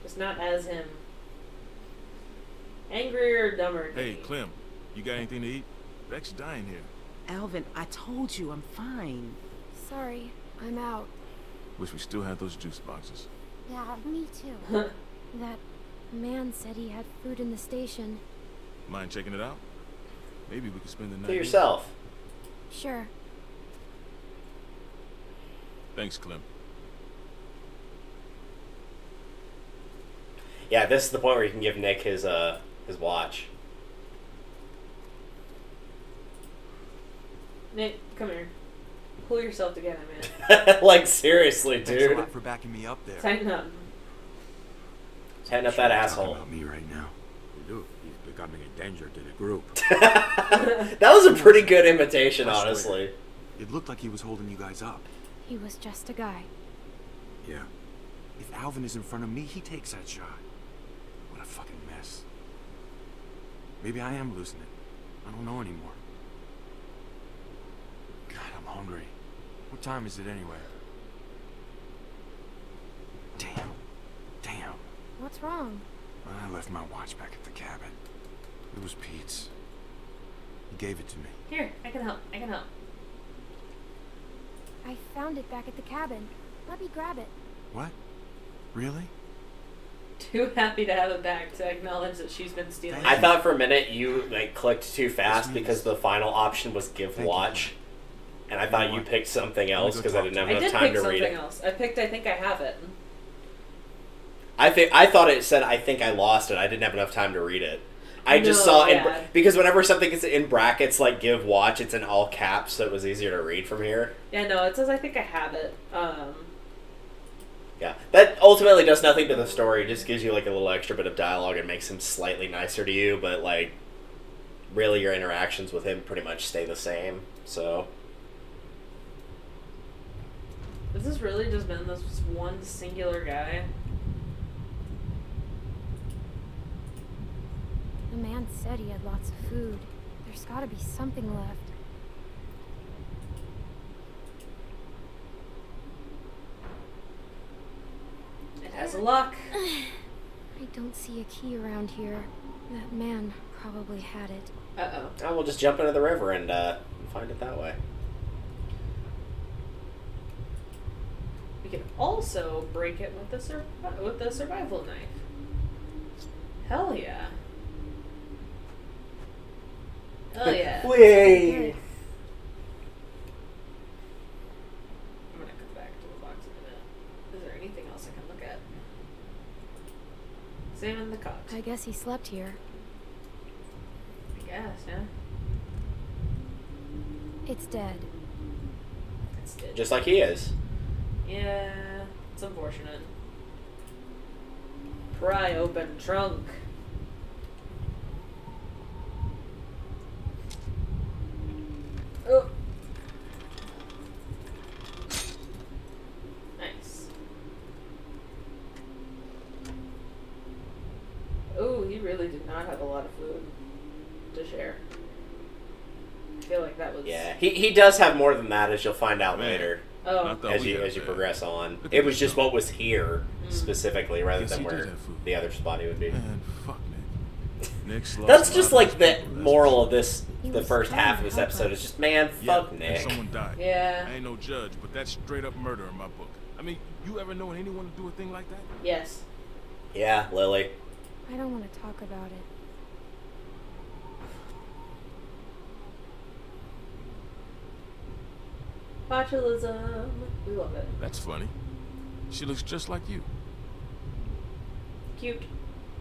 Just not as him. Angrier or dumber. Hey, Clem, you got anything to eat? Beck's dying here. Alvin, I told you I'm fine. Sorry, I'm out. Wish we still had those juice boxes. Yeah, me too. That man said he had food in the station. Mind checking it out? Maybe we could spend the night To here. yourself. Sure. Thanks, Clem. Yeah, this is the point where you can give Nick his watch. Nick, come here. Pull yourself together, man. Like, seriously, Thanks a dude. lot for backing me up there. Tighten up. Tighten up that Talking asshole. about me right now. Look, he's becoming a danger to the group. That was a pretty good imitation, I swear. honestly. It looked like he was holding you guys up. He was just a guy. Yeah. If Alvin is in front of me, he takes that shot. What a fucking mess. Maybe I am losing it. I don't know anymore. God, I'm hungry. What time is it anyway? Damn. What's wrong? I left my watch back at the cabin. It was Pete's. He gave it to me. Here, I can help. I can help. I found it back at the cabin. Let me grab it. What? Really? Too happy to have it back to acknowledge that she's been stealing. I thought for a minute you like clicked too fast This means- because the final option was give Thank you, watch, and I You thought know you what? picked something Let me else go because I talk didn't to have I enough did time pick to read something it. else. I picked I think I have it. I thought it said I think I lost it. I didn't have enough time to read it. I just No, saw yeah. because whenever something is in brackets like give watch, it's in all caps, so it was easier to read from here. Yeah, no, it says I think I have it. Yeah, that ultimately does nothing to the story. It just gives you like a little extra bit of dialogue and makes him slightly nicer to you. But like, really, your interactions with him pretty much stay the same. So Has this really just been this one singular guy? The man said he had lots of food. There's gotta be something left. It has a lock. I don't see a key around here. That man probably had it. Uh-oh. oh, we'll just jump into the river and find it that way. We can also break it with the survival knife. Hell yeah. Hell yeah. Whee! I'm gonna come back to the box in a minute. Is there anything else I can look at? Examine the cot. I guess he slept here. I guess, yeah. It's dead. It's dead. Just like he is. Yeah, it's unfortunate. Pry open trunk. Oh. Nice. Oh, he really did not have a lot of food to share. I feel like that was... Yeah, he does have more than that, as you'll find out Man. later Oh. I thought as we you had as you that. progress on. Look It at was this just dog. what was here specifically, rather Guess than he did where have food. the other body would be. Man, fuck Nick. Nick's lost That's a just lot of like his the people, that's moral for of this, He the was first trying half to of this help episode. us. Is just, man, Yeah, fuck and Nick. someone died. Yeah. I ain't no judge, but that's straight up murder in my book. I mean, you ever known anyone to do a thing like that? Yes. Yeah, Lily. I don't want to talk about it. Botulism. We love it. That's funny. She looks just like you. Cute.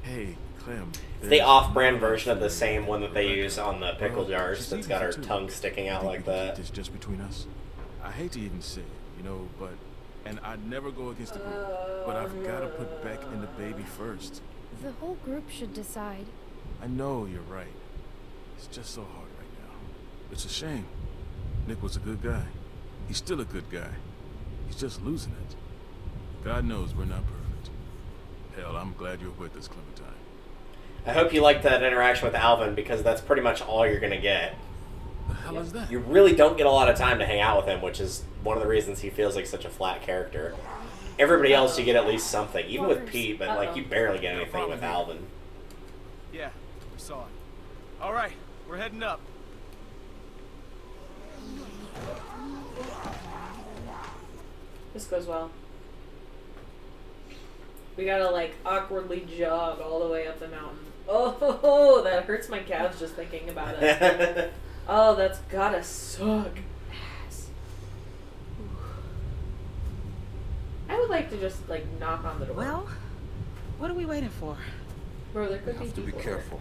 Hey, Clem. It's the off-brand version of the same one that they use on the pickle jars that's got her tongue sticking out like that. It's just between us. I hate to even say it, you know, but... And I'd never go against the group. But I've got to put Beck and the baby first. The whole group should decide. I know you're right. It's just so hard right now. It's a shame. Nick was a good guy. He's still a good guy. He's just losing it. God knows we're not perfect. Hell, I'm glad you're with us, Clementine. I hope you liked that interaction with Alvin, because that's pretty much all you're going to get. The hell is that? You really don't get a lot of time to hang out with him, which is one of the reasons he feels like such a flat character. Everybody else, you get at least something. Even with Pete, but like you barely get anything with Alvin. Yeah, we saw it. All right, we're heading up. This goes well. We gotta like awkwardly jog all the way up the mountain. Oh, that hurts my calves just thinking about it. Oh, that's gotta suck. Ass. I would like to just like knock on the door. Well, what are we waiting for? Bro, there could You have to be careful.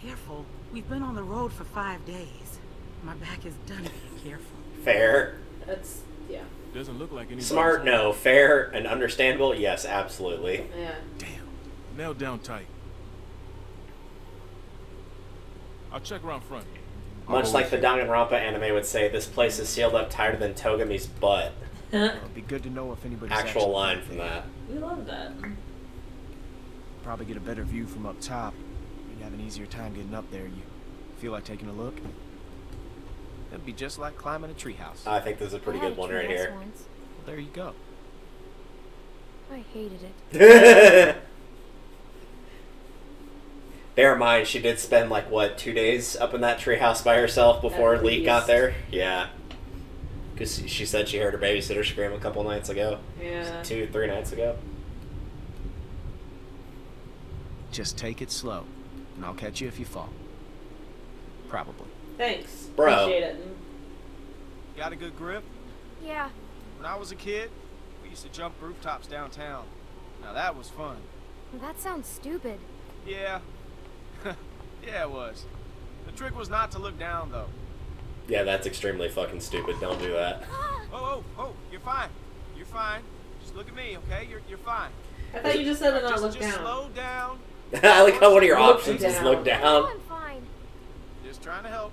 Careful. We've been on the road for 5 days. My back is done being careful. Fair. That's, yeah. Doesn't look like any. Smart, no. Fair and understandable, yes, absolutely. Yeah. Damn. Nailed down tight. I'll check around front. Much like the Danganronpa anime would say, this place is sealed up tighter than Togami's butt. It'd be good to know if anybody's Actual line from that. We love that. Probably get a better view from up top. You'd have an easier time getting up there. You feel like taking a look? It'd be just like climbing a treehouse. I think this is a pretty good one right here. Well, there you go. I hated it. Bear in mind, she did spend like, what, 2 days up in that treehouse by herself before Leek got there? Yeah. Because she said she heard her babysitter scream a couple nights ago. Yeah. 2-3 nights ago. Just take it slow, and I'll catch you if you fall. Probably. Thanks. Bro. Appreciate it. Got a good grip? Yeah. When I was a kid, we used to jump rooftops downtown. Now that was fun. That sounds stupid. Yeah. Yeah, it was. The trick was not to look down, though. Yeah, that's extremely fucking stupid. Don't do that. Oh, you're fine. You're fine. Just look at me, okay? You're fine. I thought you just said to not look just down. slow down. I like how one of your Look options is down. look down. Oh, I'm fine. Just trying to help.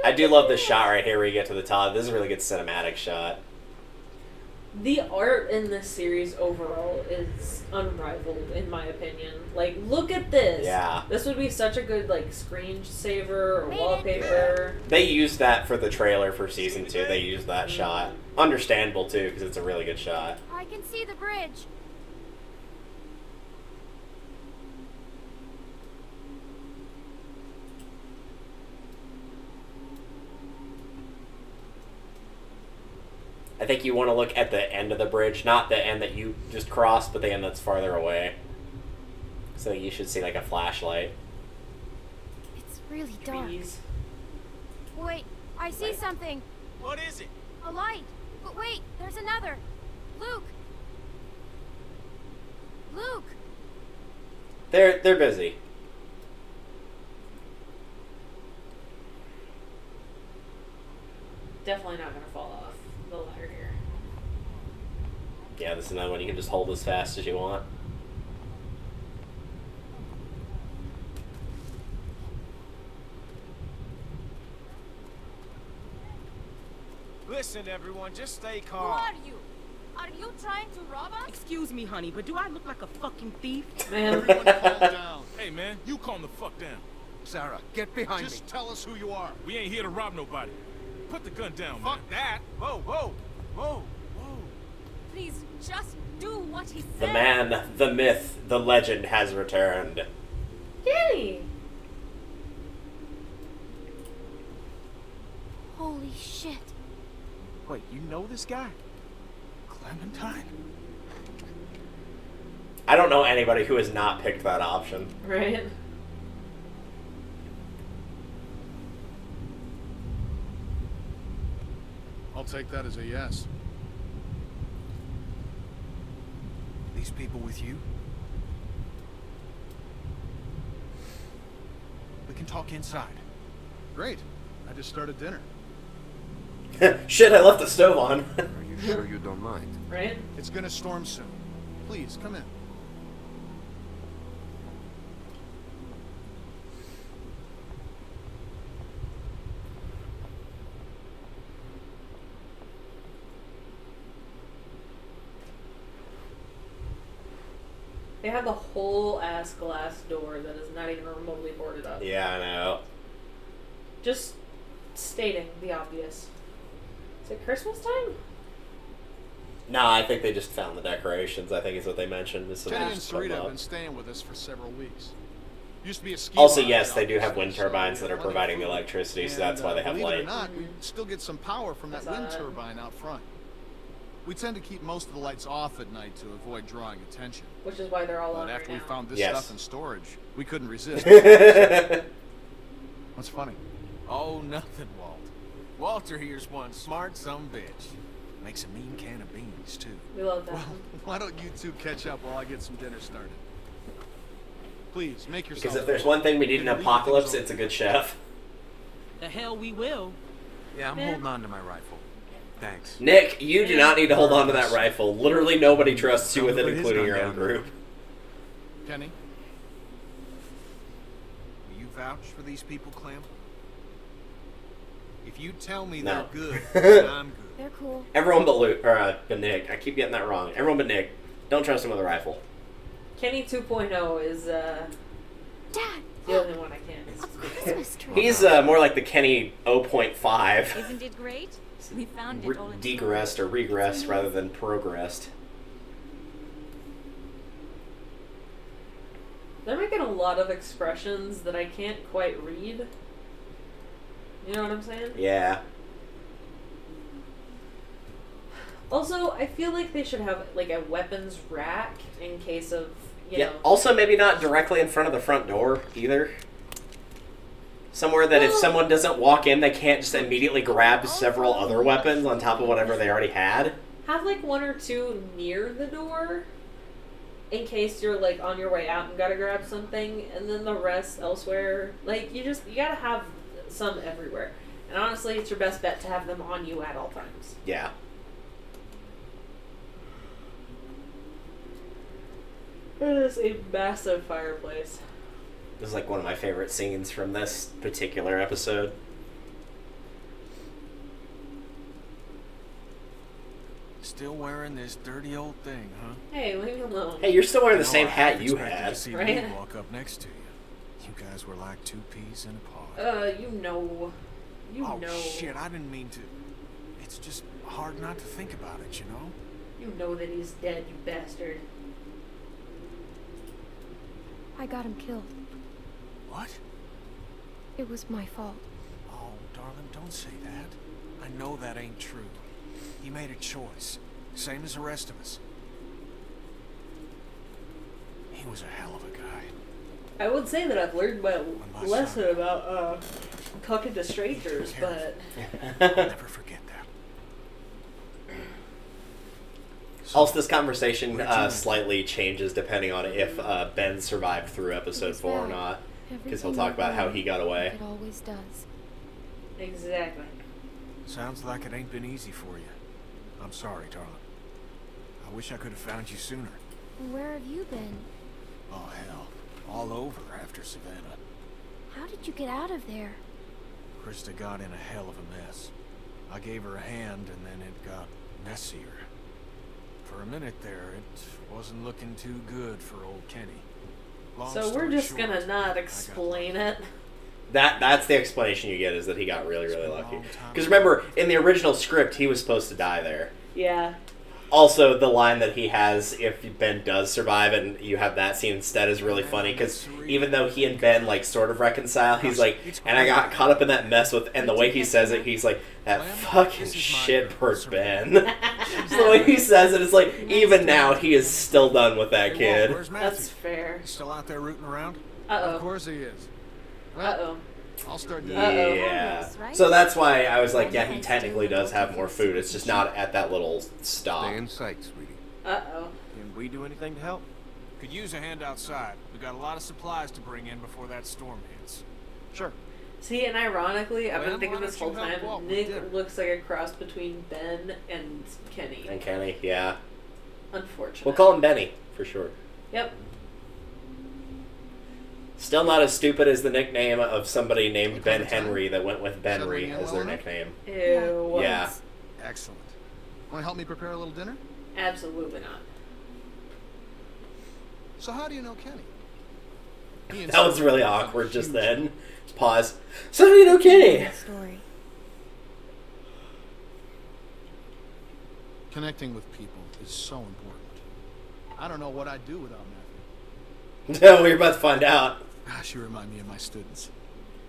I do love this shot right here where you get to the top. This is a really good cinematic shot. The art in this series overall is unrivaled, in my opinion. Like, look at this. Yeah. This would be such a good, like, screensaver or wallpaper. They used that for the trailer for season 2. They used that shot. Understandable, too, because it's a really good shot. I can see the bridge. I think you want to look at the end of the bridge, not the end that you just crossed, but the end that's farther away. So you should see like a flashlight. It's really dark. Trees. Wait, I see something. What is it? A light. But wait, there's another. Luke. Luke. They're busy. Definitely not gonna fall off the ladder here. Yeah, this is another one you can just hold as fast as you want. Listen, everyone, just stay Who calm. are you? Are you trying to rob us? Excuse me, honey, but do I look like a fucking thief? Man. Everyone calm down. Hey, man, you calm the fuck down. Sarah, get behind me. Just tell us who you are. We ain't here to rob nobody. Put the gun down, man. Fuck that. Whoa, whoa, whoa, whoa. Please, just do what he said. The man, the myth, the legend has returned. Kenny! Holy shit. Wait, you know this guy? Clementine. I don't know anybody who has not picked that option. Right? take that as a yes. These people with you? We can talk inside. Great. I just started dinner. Shit, I left the stove on. Are you sure you don't mind? Right? It's gonna storm soon. Please, come in. They have the whole ass glass door that is not even remotely boarded up. Yeah, I know. Just stating the obvious. Is it Christmas time? No, I think they just found the decorations. I think is what they mentioned. Jenny and Sarita have been staying with us for several weeks. Used to be a ski Also, lodge yes, out they do there, have wind turbines that are plenty of providing the food. electricity, so And, that's why they have believe light. it or not, we still get some power from that wind turbine out front. We tend to keep most of the lights off at night to avoid drawing attention. Which is why they're all on But after right we now. found this Yes. stuff in storage, we couldn't resist. What's funny? Oh, nothing, Walt. Walter here's one smart sumbitch. Makes a mean can of beans, too. We love that. Well, why don't you two catch up while I get some dinner started? Please, make yourself... Because if there's one thing we need in an apocalypse, it's a good chef. The hell we will. Yeah, I'm holding on to my rifle. Thanks. Nick, you do not need to hold on to that rifle. Literally nobody trusts you with it, including your own group. Kenny? Will you vouch for these people, Clem? If you tell me No. they're good, then I'm good. They're cool. Everyone but Nick. I keep getting that wrong. Everyone but Nick. Don't trust him with a rifle. Kenny 2.0 is Dad, the only one I can't. a Christmas tree. He's more like the Kenny 0.5. Isn't it great? We found it all in Degressed or regressed rather than progressed. They're making a lot of expressions that I can't quite read. You know what I'm saying? Yeah. Also, I feel like they should have like a weapons rack in case of, you Yeah. know. Also, maybe not directly in front of the front door either. Somewhere that if someone doesn't walk in, they can't just immediately grab several other weapons on top of whatever they already had. Have like one or two near the door in case you're like on your way out and gotta grab something, and then the rest elsewhere. Like you gotta have some everywhere. And honestly, it's your best bet to have them on you at all times. Yeah. It is a massive fireplace. This is like one of my favorite scenes from this particular episode. Still wearing this dirty old thing, huh? Hey, leave me alone. Hey, you're still wearing the No, same I hat you expected had. to see Right? me walk up next to you. You guys were like two peas in a pod. You know. Oh, shit, I didn't mean to. It's just hard not to think about it, you know? You know that he's dead, you bastard. I got him killed. What? It was my fault. Oh, darling, don't say that. I know that ain't true. He made a choice, same as the rest of us. He was a hell of a guy. I would say that I've learned my my lesson son- about talking to strangers, but I'll never forget that. Also, this conversation slightly changes depending on if Ben survived through episode 4 or not. Because he'll talk about how he got away. It always does. exactly. Sounds like it ain't been easy for you. I'm sorry, darling. I wish I could have found you sooner. Where have you been? Oh, hell. All over after Savannah. How did you get out of there? Krista got in a hell of a mess. I gave her a hand, and then it got messier. For a minute there, it wasn't looking too good for old Kenny. Long So we're story just short, gonna not explain it. That's the explanation you get, is that he got really, really lucky. Because remember, in the original script, he was supposed to die there. Yeah. Also, the line that he has, if Ben does survive and you have that scene instead, is really funny, because even though he and Ben, like, sort of reconcile, he's like, and I got caught up in that mess with, and the way he says it, he's like, that fucking shitbird Ben. So the way he says it, it's like, even now, he is still done with that kid. Where's Matthew? That's fair. He's still out there rooting around? Uh-oh. Of course he is. Uh-oh. I'll start doing Yeah. So that's why I was like, yeah, he technically does have more food. It's just not at that little stop. Stay in sight, sweetie. Uh-oh. Can we do anything to help? Could use a hand outside. We got a lot of supplies to bring in before that storm hits. Sure. See, and ironically, I've been Well, thinking why this don't whole you help time, Walt with Nick dinner? looks like a cross between Ben and Kenny. And Kenny, yeah. Unfortunate. We'll call him Benny, for sure. Yep. Still not as stupid as the nickname of somebody named Ben Clementine? Henry that went with Benry Settling in as well their enough? nickname. Ew. Yeah. Excellent. Want to help me prepare a little dinner? Absolutely not. So how do you know Kenny? He and That was Sam really have a awkward just huge- then. Pause. So do you know Kenny? Story. Connecting with people is so important. I don't know what I'd do without Matthew. No, we're about to find out. Gosh, you remind me of my students.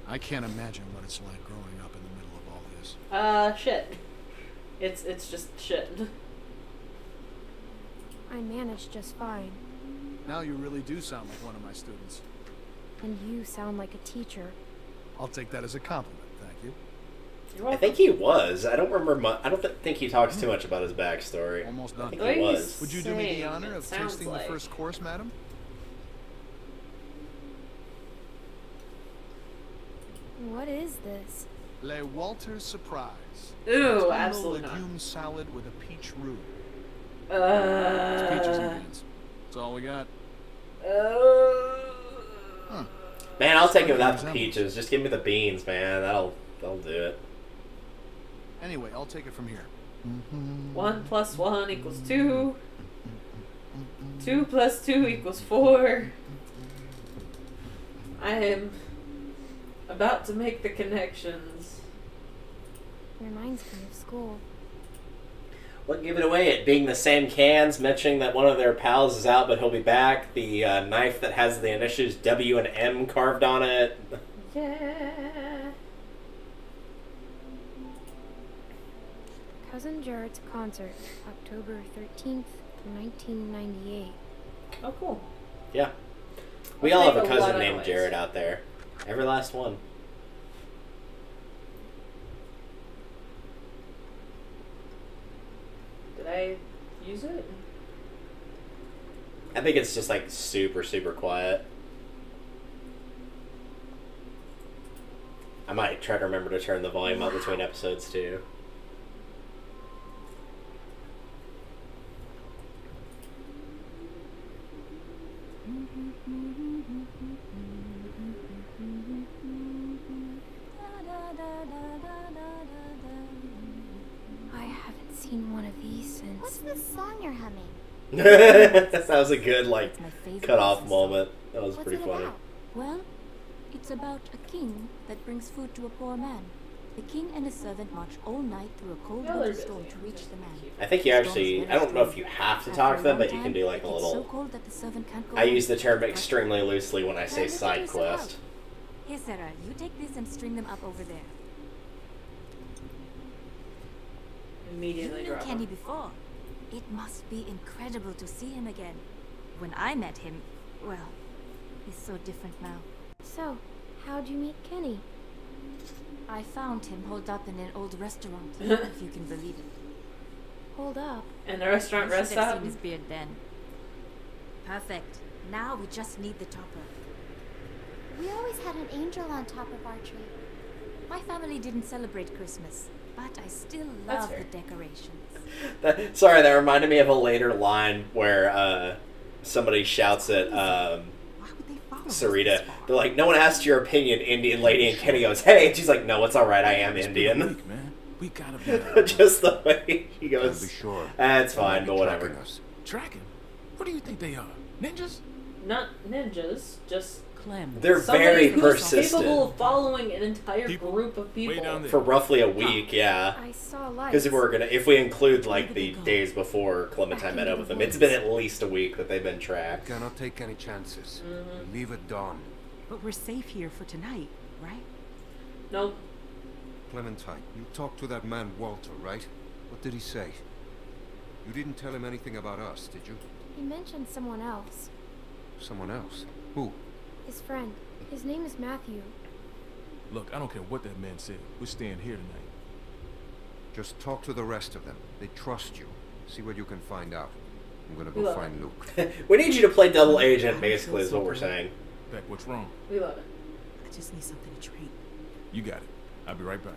I can't imagine what it's like growing up in the middle of all this. Shit. It's just shit. I managed just fine. Now you really do sound like one of my students. And you sound like a teacher. I'll take that as a compliment, thank you. I think he was. I don't remember. I don't think he talks too much about his backstory. Almost I done. think he was. Would you do me the Saying, honor it of sounds tasting like. the first course, madam? What is this? Le Walter Surprise. Ooh, Autumnal absolutely not. legume salad with a peach roux. It's peaches and Uh. beans. That's all we got. Man, I'll take it without the Resemblance. peaches. Just give me the beans, man. That'll do it. Anyway, I'll take it from here. 1 + 1 = 2. 2 + 2 = 4. I am about to make the connections. Reminds me of school. What give it away? It being the same cans, mentioning that one of their pals is out, but he'll be back. The knife that has the initials W and M carved on it. Yeah. Cousin Jared's concert, October 13th, 1998. Oh, cool. Yeah. We I'll all have make a a lot cousin of named noise. Jared out there. Every last one. Did I use it? I think it's just like super, super quiet. I might try to remember to turn the volume up between episodes too. I haven't seen one of these since. What's this song you're humming? That was a good like It's my favorite cut off Christmas moment. That was What's pretty it funny. about? Well, it's about a king that brings food to a poor man. The king and his servant march all night through a cold Yeah, winter they're storm busy. to reach the man. I think you actually, I don't know if you have to talk to them, but you can do like a so little, cold that the servant can't go I home. use the term extremely loosely when I say Time to side figure this quest. out. Here, Sarah, you take this and string them up over there. Immediately You knew drop Kenny him. before. It must be incredible to see him again. When I met him, well, he's so different now. So, how'd you meet Kenny? I found him holed up in an old restaurant, if you can believe it. Hold up. And the restaurant You should rest have stop? seen his beard then. Perfect. Now we just need the topper. We always had an angel on top of our tree. My family didn't celebrate Christmas, but I still That's love fair. the decorations. Sorry, that reminded me of a later line where somebody shouts at Sarita. They're like, "No one asked your opinion, Indian lady," and Kenny goes, "Hey," and she's like, "No, it's all right. I am Indian." Weak, man. We gotta be Just the way he Gotta goes. be sure. That's They fine, might but be whatever. tracking us. tracking. What do you think they are? Ninjas? Not ninjas, just Clem. They're somebody very who's persistent. capable of following an entire People group of way people. down there. For roughly a week, yeah. I saw lights. Because if we include like the Where did they go? days before Clementine met up with them, it's been at least a week that they've been tracked. Cannot take any chances. We leave at dawn. But we're safe here for tonight, right? Nope. Clementine, you talked to that man Walter, right? What did he say? You didn't tell him anything about us, did you? He mentioned someone else. Someone else? Who? His friend. His name is Matthew. Look, I don't care what that man said. We're staying here tonight. Just talk to the rest of them. They trust you. See what you can find out. I'm gonna go find Luke. We need you to play double agent, basically, is what we're saying. Beck, what's wrong? We love it. I just need something to drink. You got it. I'll be right back.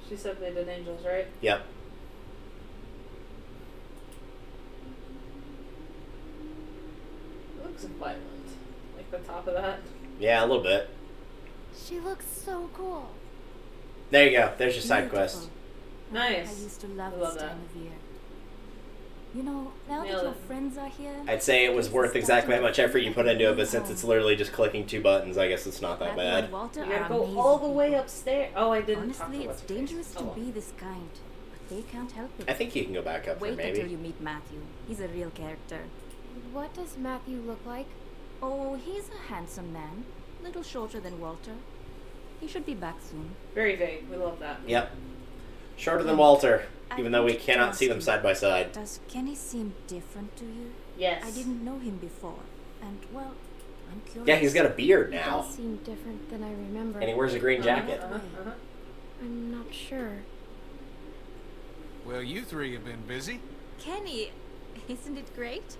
She said they did angels, right? Yep. It looks violent. Like the top of that. Yeah, a little bit. She looks so cool. There you go. There's your side quest. Nice. I used to love I this love time of year. You know, now that Nailed your it. friends are here... I'd say it was worth exactly how much effort you put into it, but since it's literally just clicking 2 buttons, I guess it's not that Matthew and bad. Walter You gotta are go amazing all the way people. upstairs. Oh, I didn't talk Honestly, to it's what's her face. dangerous to Oh, well. be this kind, but they can't help it. I think you can go back up there, Wait maybe. until you meet Matthew. He's a real character. What does Matthew look like? Oh, he's a handsome man. Little shorter than Walter. He should be back soon. Very vague. We love that. Yep. Shorter than Walter, even though we cannot see them side by side. Does Kenny seem different to you? Yes. I didn't know him before, and well, I'm curious. Yeah, he's got a beard He now. does seem different than I remember. And he wears a green jacket. I'm not sure. Well, you three have been busy. Kenny, isn't it great?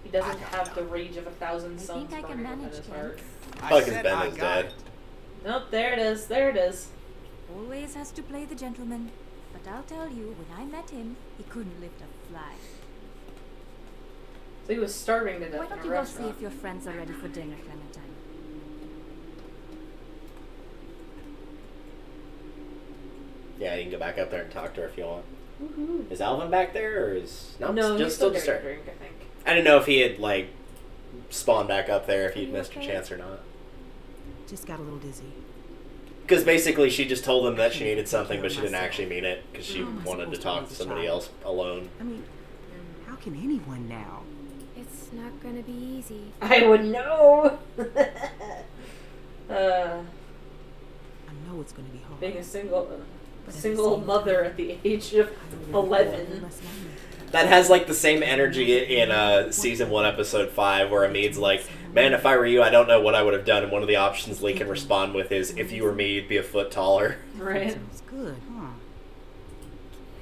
He doesn't have the rage of 1,000 suns think I can burning within manage, his Ken. heart. Probably because Ben is dead. Nope, there it is. There it is. Always has to play the gentleman. But I'll tell you, when I met him, he couldn't lift a fly. So he was starving to death Why in don't a you go see restaurant. if your friends are ready for dinner, Clementine? Yeah, you can go back up there and talk to her if you want. Woohoo. Is Alvin back there, or is... No, just he's still just getting her. a drink, I think. I didn't know if he had, like, spawned back up there, if he'd you missed a okay? chance or not. Just got a little dizzy. Because basically she just told him that she needed something, but she didn't actually mean it, because she wanted to talk to somebody else alone. I mean, how can anyone now? It's not gonna be easy. I would know. I know it's gonna be hard. Being a single But at the single same mother at the age of 11. That has, like, the same energy in Season 1, Episode 5, where Amid's like, man, if I were you, I don't know what I would have done, and one of the options Lee can respond with is, if you were me, you'd be a foot taller. Right. Sounds good, huh?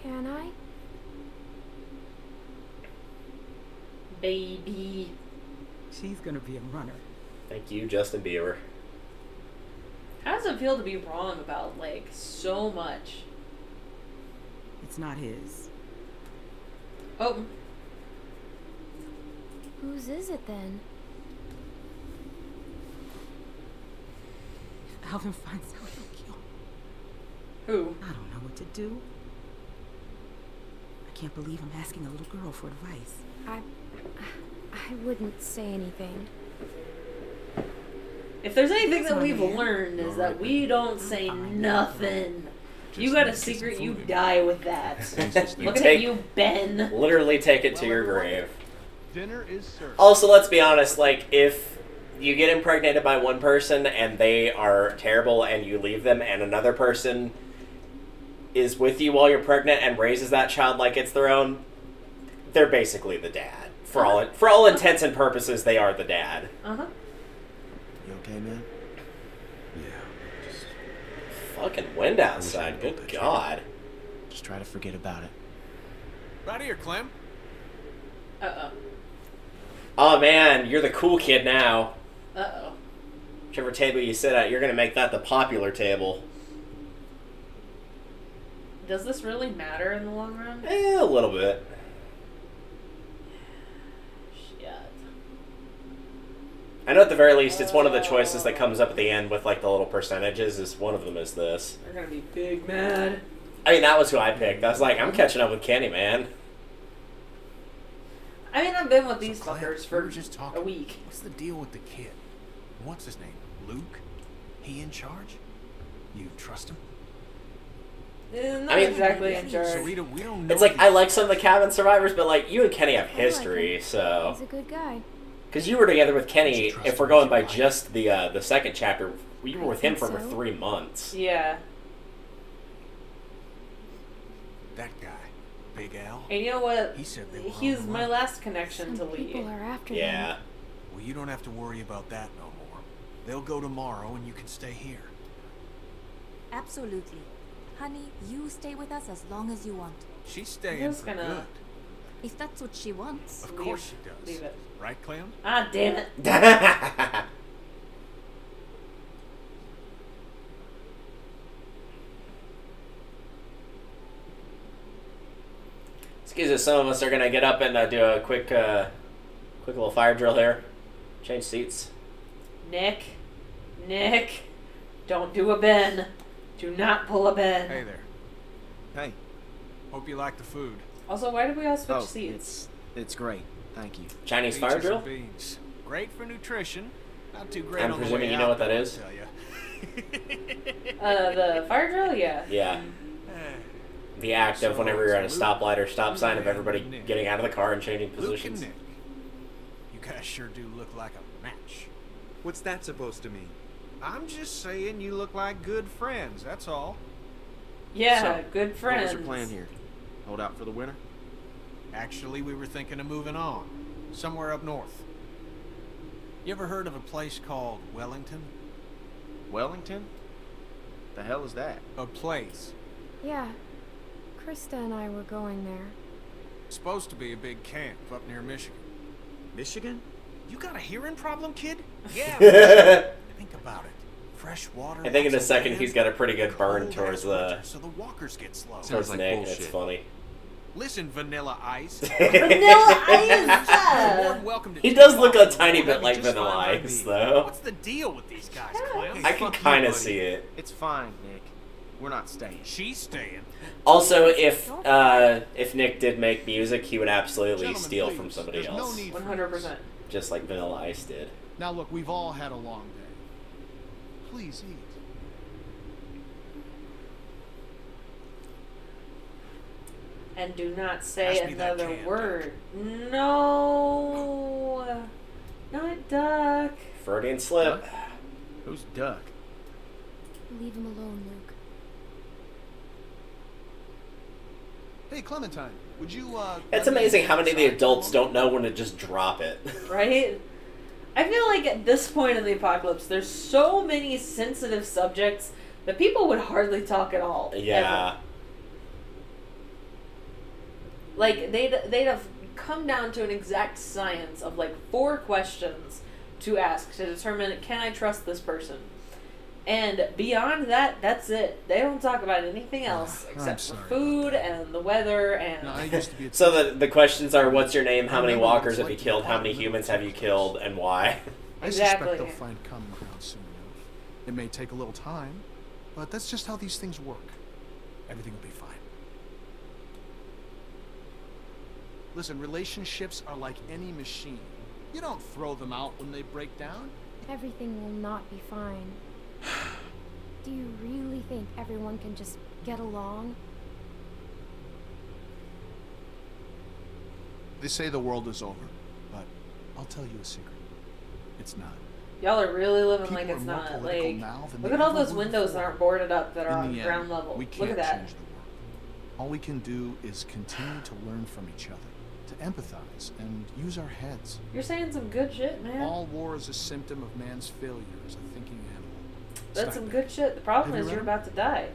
Can I? Baby. She's gonna be a runner. Thank you, Justin Bieber. How does it feel to be wrong about, like, so much? It's not his. Oh. Whose is it then? If Alvin finds out, he'll kill me. Who? I don't know what to do. I can't believe I'm asking a little girl for advice. I wouldn't say anything. If there's anything That's that my we've man. learned is that we don't say nothing. You got a secret, you die with that. Look at you, Ben. Literally take it to your grave. Dinner is served. Also, let's be honest, like, if you get impregnated by one person and they are terrible and you leave them and another person is with you while you're pregnant and raises that child like it's their own, they're basically the dad. For all intents and purposes, they are the dad. Uh-huh. You okay, man? Fucking wind outside, good God. Just try to forget about it. Right here, Clem. Uh-oh. Oh man, you're the cool kid now. Uh-oh. Whichever table you sit at, you're gonna make that the popular table. Does this really matter in the long run? A little bit. Shit. I know at the very least it's one of the choices that comes up at the end with like the little percentages, is one of them is this. They're gonna be big mad. I mean, that was who I picked. I was like, I'm catching up with Kenny, man. I mean, I've been with these Clem, fuckers we for were just talking. a week. What's the deal with the kid? What's his name? Luke? He in charge? You trust him? Not I mean, exactly in charge. So we don't know. It's like, I like some of the cabin survivors, but like, you and Kenny have history, He's so... a good guy. Because you were together with Kenny, if we're going by just the second chapter, you were with him for over 3 months. Yeah. That guy. Big Al. And you know what? He said they were He's on the my run. last connection to Lee. People are after Yeah. them. Well, you don't have to worry about that no more. They'll go tomorrow and you can stay here. Absolutely. Honey, you stay with us as long as you want. She's staying just for gonna- good. If that's what she wants. Of course she does. Leave it. Right, Clem? Ah, damn it. Excuse us, some of us are gonna get up and do a quick little fire drill here. Change seats. Nick, don't do a Ben. Do not pull a Ben. Hey there. Hey. Hope you like the food. Also, why did we all switch seats? It's great. Thank you. Chinese fire Peaches drill? and beans. Great for nutrition. Not too great I'm on the presuming way you know out, what that though, is? I'll tell ya. The fire drill? Yeah. Yeah. The act of whenever you're at a stoplight or stop sign of everybody getting out of the car and changing Luke and positions. Nick. You guys sure do look like a match. What's that supposed to mean? I'm just saying you look like good friends, that's all. Yeah, So, good friends. What was your plan here? Hold out for the winter? Actually, we were thinking of moving on. Somewhere up north. You ever heard of a place called Wellington? Wellington? The hell is that? A place. Yeah. Krista and I were going there. Supposed to be a big camp up near Michigan. Michigan? You got a hearing problem, kid? Yeah. Think about it. Fresh water. I think in a lots of second land, he's got a pretty good burn cold towards ass the winter, so the walkers get slow. towards like Nick. bullshit. It's funny. Listen, Vanilla Ice. Vanilla Ice! You're more than welcome to He take does off look a the tiny board. bit like That'd be just Vanilla fine by Ice, me. though. What's the deal with these guys, Clem? I can kind of see it. It's fine, Nick. We're not staying. She's staying. Also, if Nick did make music, he would absolutely Gentlemen, steal please, from somebody there's else. No need for 100%. this. Just like Vanilla Ice did. Now look, we've all had a long day. Please eat. And do not say Pass me that another can, word. No. Not Duck. Freudian slip. Duck? Who's Duck? Leave him alone, Luke. Hey, Clementine, would you, It's amazing how many of the adults don't know when to just drop it. Right? I feel like at this point in the apocalypse, there's so many sensitive subjects that people would hardly talk at all. Yeah. Ever. Like, they'd have come down to an exact science of, like, 4 questions to ask to determine, can I trust this person? And beyond that, that's it. They don't talk about anything else except for food and the weather and... No, I used to be a So the questions are, what's your name, how many remember what walkers it's have like you to killed, be how many part of humans the have you killed, and why? I Exactly. suspect they'll find common ground soon enough. It may take a little time, but that's just how these things work. Everything will be fine. Listen, relationships are like any machine. You don't throw them out when they break down. Everything will not be fine. Do you really think everyone can just get along? They say the world is over, but I'll tell you a secret. It's not. Y'all are really living People like it's are more not. political Like, now than look they at all ever those were windows that before. aren't boarded up that are In on the ground end, level. we Look can't at that. change the world. All we can do is continue to learn from each other, to empathize, and use our heads. You're saying some good shit, man. All war is a symptom of man's failure as a thinking animal. That's some good shit. The problem Have is you you're read about to die.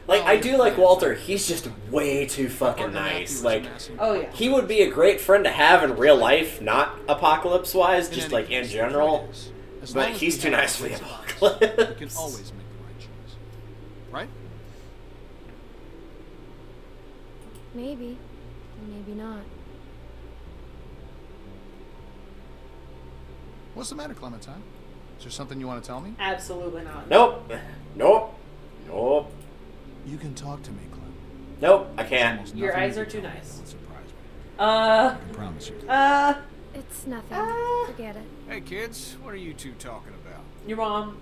Like, I do like Walter. He's just way too fucking nice. Like, Oh, yeah. he would be a great friend to have in real life, not apocalypse-wise, In just any like in case, general. as But long as he's we too have nice for the principles, apocalypse. We can always make the right choice. Right? Maybe. Maybe not. What's the matter, Clementine? Is there something you want to tell me? Absolutely not. Nope. Nope. Nope. You can talk to me, Clem. Nope, I can't. There's Your nothing eyes you are can too tell me nice. that would surprise me. Uh. I can promise you. It's nothing. Forget it. Hey, kids, what are you two talking about? Your mom.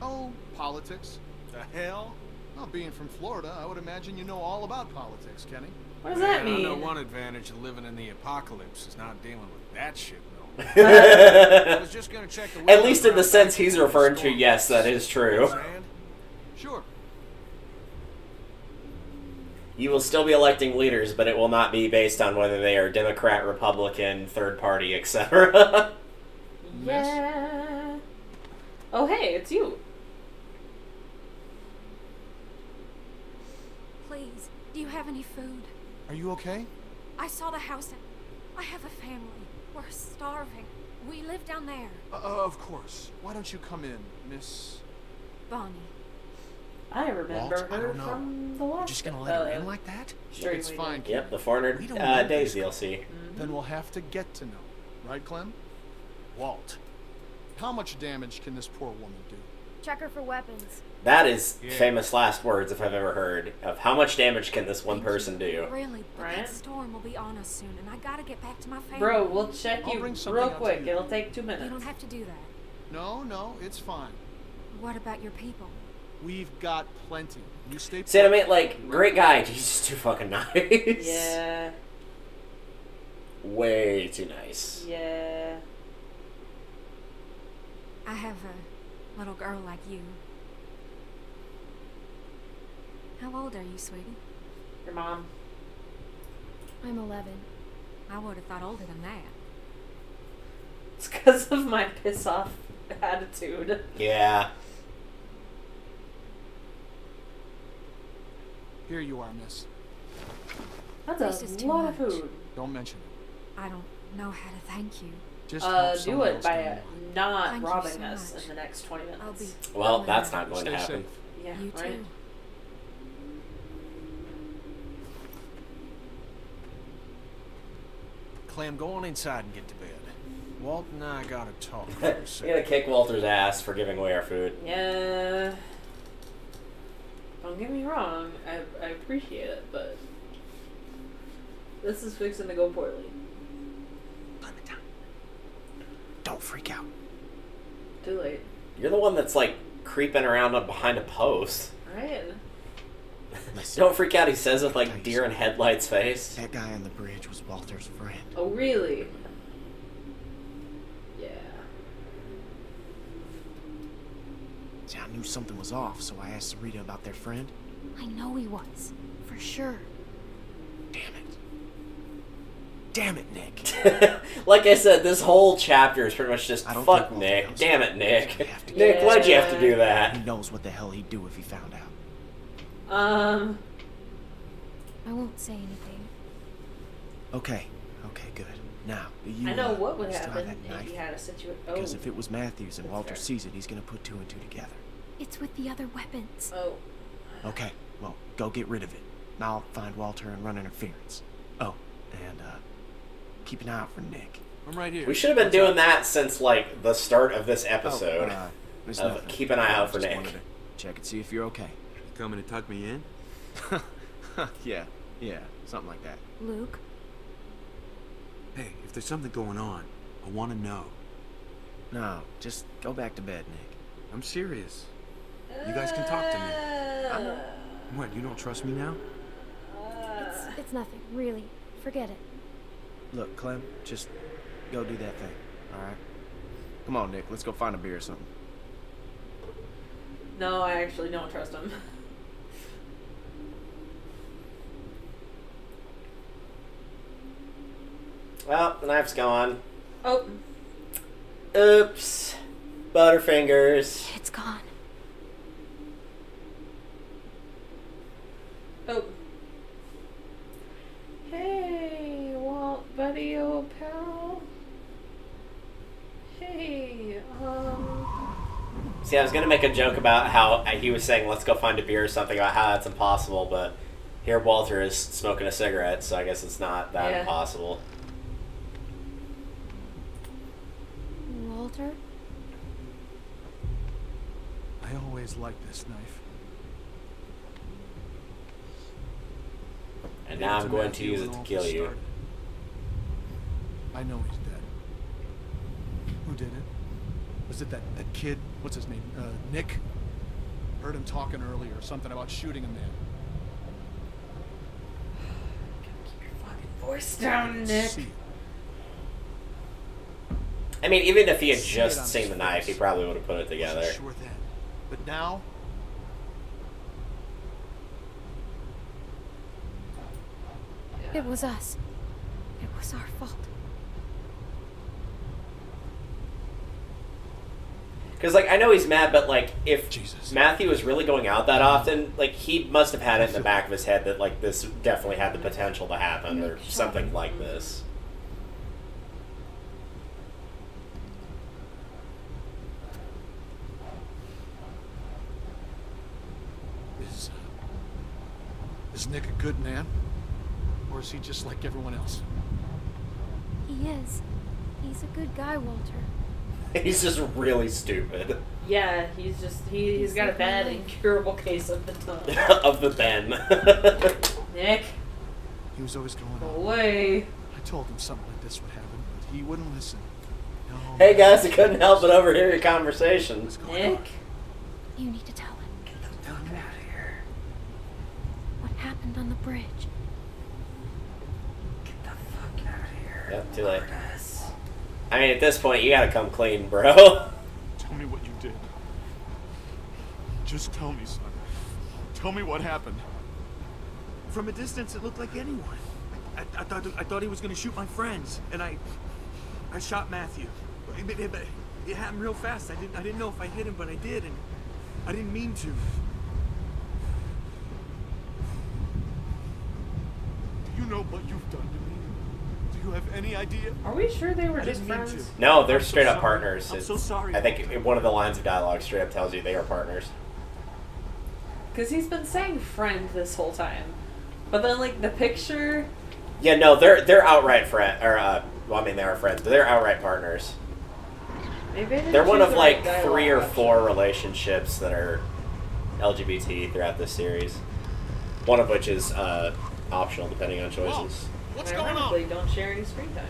Oh, politics. The hell? Well, being from Florida, I would imagine you know all about politics, Kenny. What does that I mean? know one advantage of living in the apocalypse is not dealing with that shit no more. I was just gonna check the At windows least in the around sense back he's before the referring to, storm yes, that hits. is true. Understand? Sure. You will still be electing leaders, but it will not be based on whether they are Democrat, Republican, third party, etc. Yeah. Oh, hey, it's you. Please, do you have any food? Are you okay? I saw the house and I have a family. We're starving. We live down there. Of course. Why don't you come in, Miss... Bonnie. I remember Walt? I her don't know. from the last. Just gonna let her in like that? Sure, It's fine, kid. Yep, the 400 We don't know Days this. DLC. Then we'll have to get to know. Right, Clem? Walt. How much damage can this poor woman do? Check her for weapons. That is famous last words if I've ever heard of how much damage can this one person do. Really, but Right? that storm will be on us soon, and I gotta get back to my family. Bro, we'll check I'll you bring something real out to quick. you. It'll take 2 minutes. You don't have to do that. No, it's fine. What about your people? We've got plenty. You stay See what I mean? Like, great guy, he's just too fucking nice. Yeah. Way too nice. Yeah. I have a little girl like you. How old are you, sweetie? Your mom. I'm 11. I would have thought older than that. It's because of my piss off attitude. Yeah. Here you are, miss. That's This is a too lot of much. food. Don't mention it. I don't know how to thank you. Just help Do someone it else by down the line. not Thank you robbing so us much. in the next 20 minutes. I'll be Well, coming that's around. not going to Stay happen. safe. Yeah, You right? too. Clem, go on inside and get to bed. Walt and I gotta talk for a We're gonna second. kick Walter's ass for giving away our food. Yeah. Don't get me wrong, I appreciate it, but this is fixing to go poorly. Clementine. Don't freak out. Too late. You're the one that's like creeping around up behind a post. Right? Listen, Don't freak out, he says with like deer in headlights face. that guy on the bridge was Walter's friend. Oh, really? Yeah. See, I knew something was off, so I asked Sarita about their friend. I know he was. For sure. Damn it. Damn it, Nick. Like I said, this whole chapter is pretty much just I don't fuck think Walter Nick. knows. Damn it, Nick. We have to Nick, get- why'd you have to do He that? knows what the hell he'd do if he found out. I won't say anything. Okay, good. Now, do you I know what would still have happen that if knife? you had a situation. Oh. Because if it was Matthews and That's Walter fair. sees it, he's gonna put 2 and 2 together. It's with the other weapons. Oh. Okay, well, go get rid of it. And I'll find Walter and run interference. Oh, and keep an eye out for Nick. I'm right here. We should have been doing that since like the start of this episode. There's of nothing. keep an eye out for Just Nick. wanted to check and see if you're okay. You coming to tuck me in? Yeah, something like that. Luke, Hey, if there's something going on, I want to know. No, just go back to bed, Nick. I'm serious. You guys can talk to me. What, you don't trust me now? It's nothing, really. Forget it. Look, Clem, just go do that thing, alright? Come on, Nick, let's go find a beer or something. No, I actually don't trust him. Well, the knife's gone. Oh. Oops. Butterfingers. it's gone. Oh. Hey, Walt, buddy, old pal. Hey, See, I was gonna make a joke about how he was saying, let's go find a beer or something, about how that's impossible, but here Walter is smoking a cigarette, so I guess it's not that impossible. Walter? I always liked this knife. And now I'm going to use it to kill you. I know he's dead. Who did it? Was it that kid? What's his name? Nick? Heard him talking earlier, something about shooting a man. keep your fucking voice down, Nick. See, I mean, even if he had See it just on seen his the knife, he face. probably would have put it together. wasn't sure then. But now, It was us. It was our fault. Because, like, I know he's mad, but, like, if Matthew was really going out that often, like, he must have had it in the back of his head that, like, this definitely had the potential to happen, or something like this. Is Nick a good man? Or is he just like everyone else? He is. He's a good guy, Walter. He's just really stupid. Yeah, he's got a bad, incurable case of the tongue. Of the Ben. Nick. He was always going Go away. I told him something like this would happen, but he wouldn't listen. No. Hey guys, I couldn't help but overhear your conversation. Nick. You need to tell him. Get the fuck out of here. What happened on the bridge? Get the fuck out of here. Yep, too late. I mean, at this point, you gotta come clean, bro. Tell me what you did. Just tell me, son. Tell me what happened. From a distance, it looked like anyone. I thought he was gonna shoot my friends, and I shot Matthew. It happened real fast. I didn't know if I hit him, but I did, and I didn't mean to. Do you know what you've done to me? Do you have any idea? Are we sure they were just friends? No, they're straight up partners. I'm so sorry. I think one of the lines of dialogue straight up tells you they are partners. Because he's been saying friend this whole time. But then, like, the picture... Yeah, no, they're outright friend, or, well, I mean, they are friends, but they're outright partners. Maybe they're one of, like, 3 or 4 relationships that are LGBT throughout this series. One of which is, optional, depending on choices. What's going on? Don't share any screen time.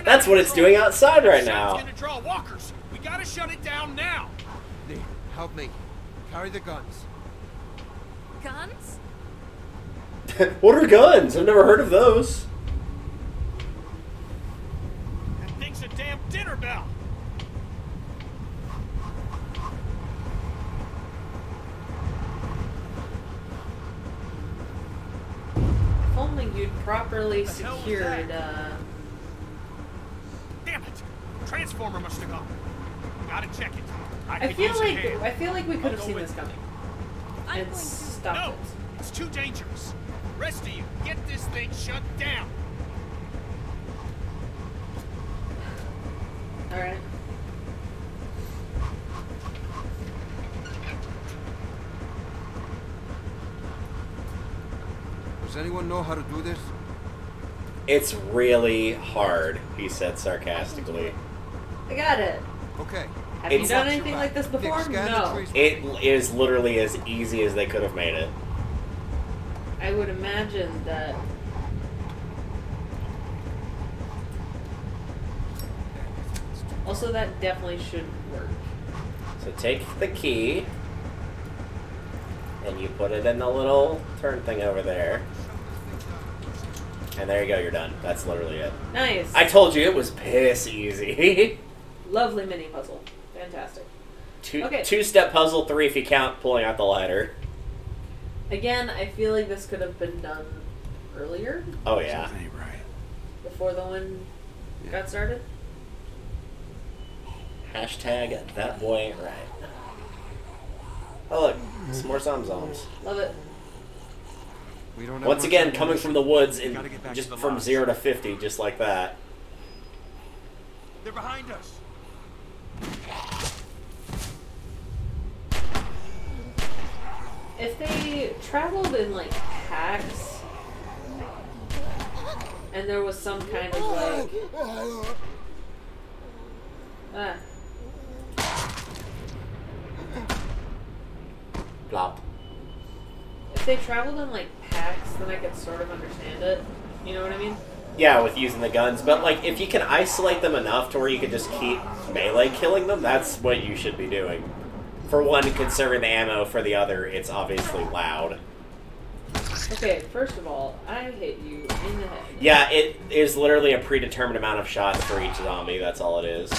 That's what it's doing outside right now. Gonna draw walkers. We gotta shut it down now. Nick, help me. Carry the guns. Guns? What are guns? I've never heard of those. That thing's a damn dinner bell. If only you'd properly secured, Damn it! Transformer must have gone. Gotta check it. I feel like we could have seen this coming. And stopped No, it. it's too dangerous. Rest of you, get this thing shut down. Alright. Does anyone know how to do this? It's really hard, he said sarcastically. I got it. Okay. Have you done anything like this before? No. It is literally as easy as they could have made it. I would imagine that... Also, that definitely should work. So take the key, and you put it in the little turn thing over there. And there you go, you're done. That's literally it. Nice. I told you it was piss easy. Lovely mini puzzle. Fantastic. Okay. 2-step puzzle, 3 if you count pulling out the ladder. Again, I feel like this could have been done earlier. Oh yeah. Before the one got started. Hashtag that boy ain't right. Oh look, some more zomzoms. Love it. We don't Once again, coming from the woods, and just from 0 to 50, just like that. They're behind us. If they traveled in like packs, and there was some kind of like Plop. if they traveled in like packs, then I could sort of understand it. You know what I mean? Yeah, with using the guns, but like if you can isolate them enough to where you can just keep melee killing them, that's what you should be doing. For one, conserving the ammo. For the other, it's obviously loud. Okay, first of all, I hit you in the head. Yeah, it is literally a predetermined amount of shots for each zombie. That's all it is.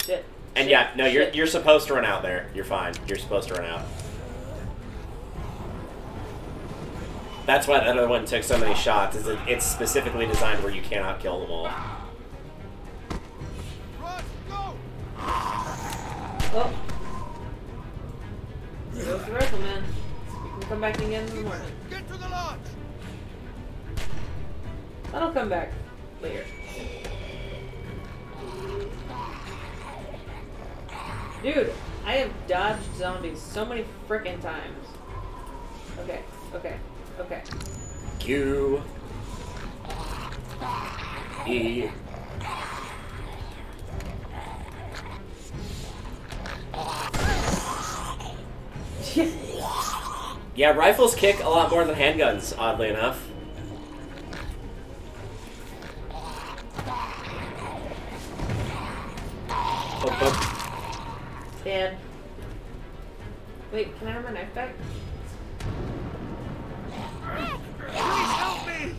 Shit. And yeah, no, you're supposed to run out there. You're fine. You're supposed to run out. That's why that other one took so many shots. Is it's specifically designed where you cannot kill them all. Oh. There goes the rifleman. You can come back again in the morning. Get to the lodge. That'll come back later. Dude, I have dodged zombies so many frickin' times. Okay, okay, okay. Q. E. Yeah, rifles kick a lot more than handguns, oddly enough. Oh, oh. Dad. Wait, can I have my knife back? Please help me!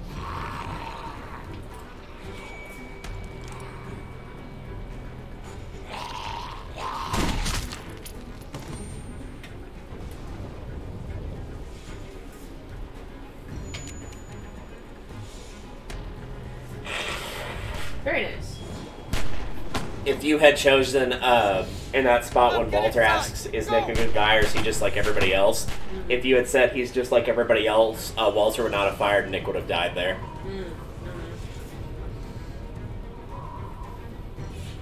Very nice. If you had chosen in that spot when Walter asks, is Nick a good guy or is he just like everybody else? Mm-hmm. If you had said he's just like everybody else, Walter would not have fired, Nick would have died there. Mm-hmm.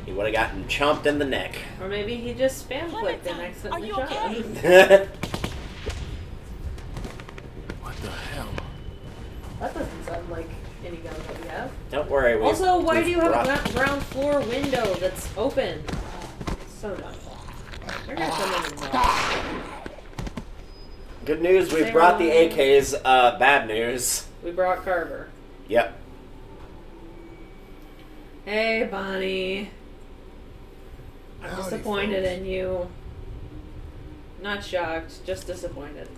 He would have gotten chomped in the neck. Or maybe he just spam clicked and accidentally shot him. What the hell? That doesn't sound like any gun that we have. Don't worry. Also, why do you have a ground floor window that's open? So dumb. We're gonna come in and Good news, we brought the AKs. Bad news. We brought Carver. Yep. Hey, Bonnie. I'm disappointed in you. Not shocked, just disappointed.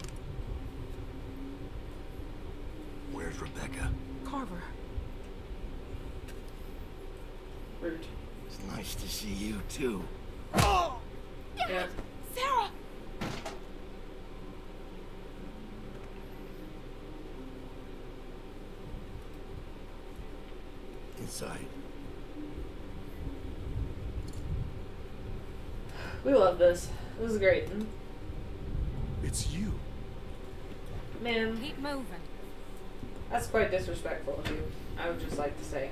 Where's Rebecca? Carver. Rude. It's nice to see you, too. Oh! Yeah. Sarah! Inside. We love this. This is great. It's you. Man. Keep moving. That's quite disrespectful of you, I would just like to say.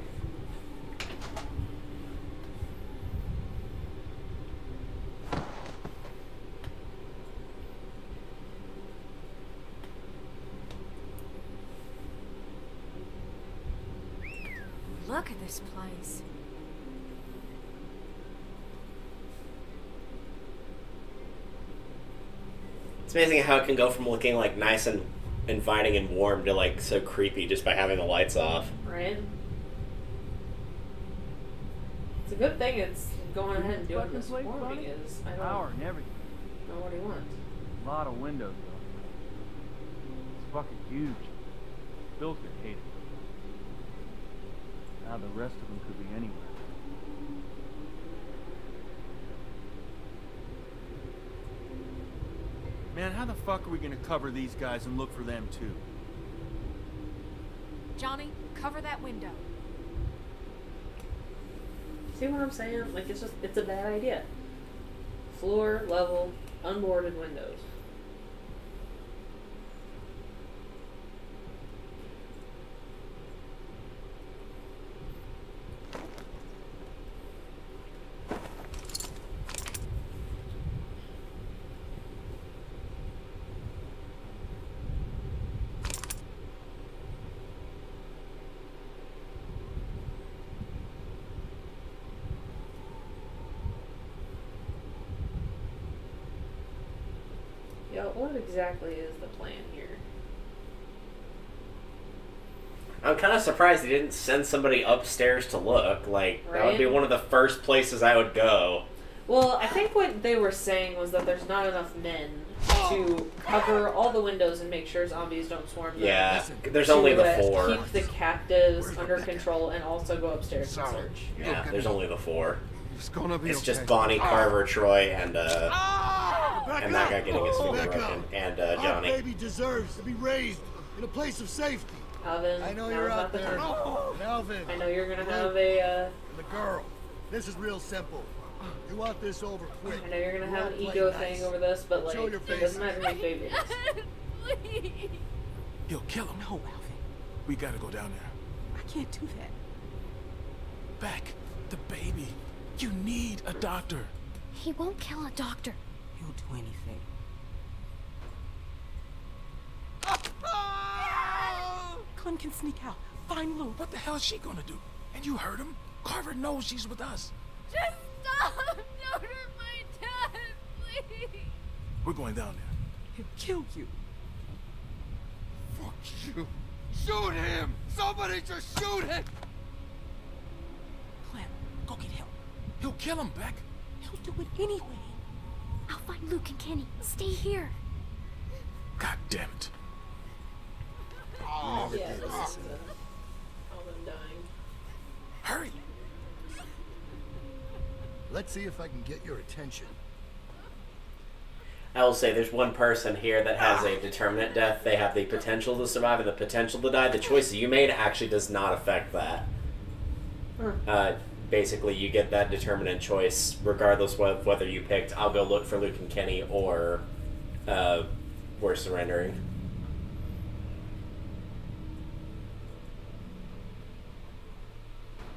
Look at this place. It's amazing how it can go from looking like nice and inviting and warm to like so creepy just by having the lights off. Right? It's a good thing it's going ahead and doing this for me because I don't Power and everything. know what he wants. A lot of windows, though. It's fucking huge. Bill's gonna hate it. Now the rest of them could be anywhere. Man, how the fuck are we gonna cover these guys and look for them too? Johnny, cover that window. See what I'm saying? Like, it's a bad idea. Floor, level, unboarded windows. What exactly is the plan here? I'm kind of surprised they didn't send somebody upstairs to look. Like, that would be Right? one of the first places I would go. Well, I think what they were saying was that there's not enough men to cover all the windows and make sure zombies don't swarm them. Yeah, there's only the 4. Keep the captives under control and also go upstairs and search. Yeah, there's only the 4. It's gonna be It's okay. just Bonnie, Carver, Troy, and that guy getting his finger Back broken, up. and Our Johnny. baby deserves to be raised in a place of safety. Alvin, I know now's you're not out the there. time. Melvin. I know you're gonna have Luke, a, and the girl. This is real simple. You want this over quick. I know you're gonna You have an wanna ego play thing nice. over this, but like, Show your it face. doesn't matter who favorites. Please. He'll kill him. No, Alvin. We gotta go down there. I can't do that. Beck, the baby. You need a doctor. He won't kill a doctor. He'll do anything. Clem can sneak out. Find Luke. What the hell is she gonna do? And you heard him? Carver knows she's with us. Just stop! Don't hurt my dad, please! We're going down there. He'll kill you. Fuck you. Shoot him! Somebody just shoot him! Clem, go get help. He'll kill him, Beck. He'll do it anyway. I'll find Luke and Kenny. Stay here. God damn it. Yeah, this is Alvin dying. Hurry. Let's see if I can get your attention. I will say there's one person here that has a determinate death. They have the potential to survive and the potential to die. The choices you made actually does not affect that. Basically, you get that determinate choice regardless of whether you picked, I'll go look for Luke and Kenny, or we're surrendering.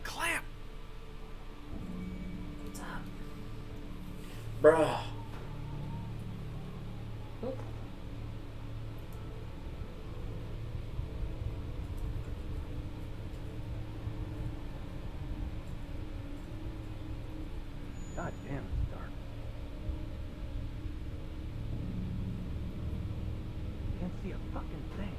Clamp. What's up? Bruh. Oh. God damn, it's dark. Can't see a fucking thing.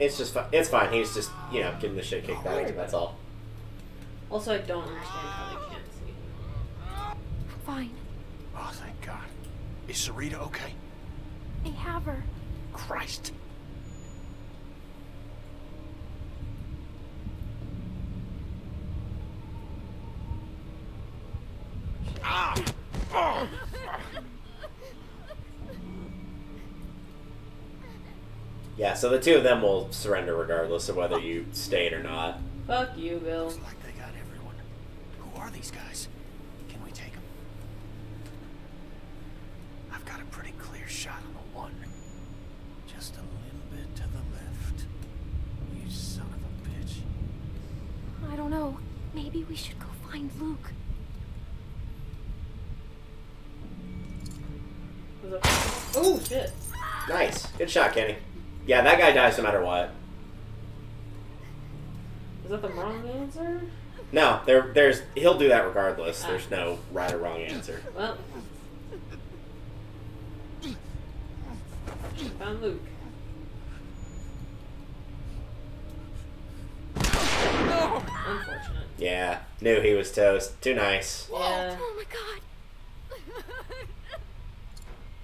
It's just it's fine. He's just, getting the shit kicked out of him. That's all. Also, I don't understand how they can't see. Fine. Oh, thank God. Is Sarita okay? They have her. Christ. Yeah, so the two of them will surrender regardless of whether you stayed or not. Fuck you, Bill. Looks like they got everyone. Who are these guys? Can we take them? I've got a pretty clear shot on the one. Just a little bit to the left. You son of a bitch. I don't know. Maybe we should go find Luke. Oh, shit. Nice. Good shot, Kenny. Yeah, that guy dies no matter what. Is that the wrong answer? No, he'll do that regardless. There's no right or wrong answer. Well. Found Luke. No! Unfortunate. Yeah, knew he was toast. Too nice. Yeah. Oh my god.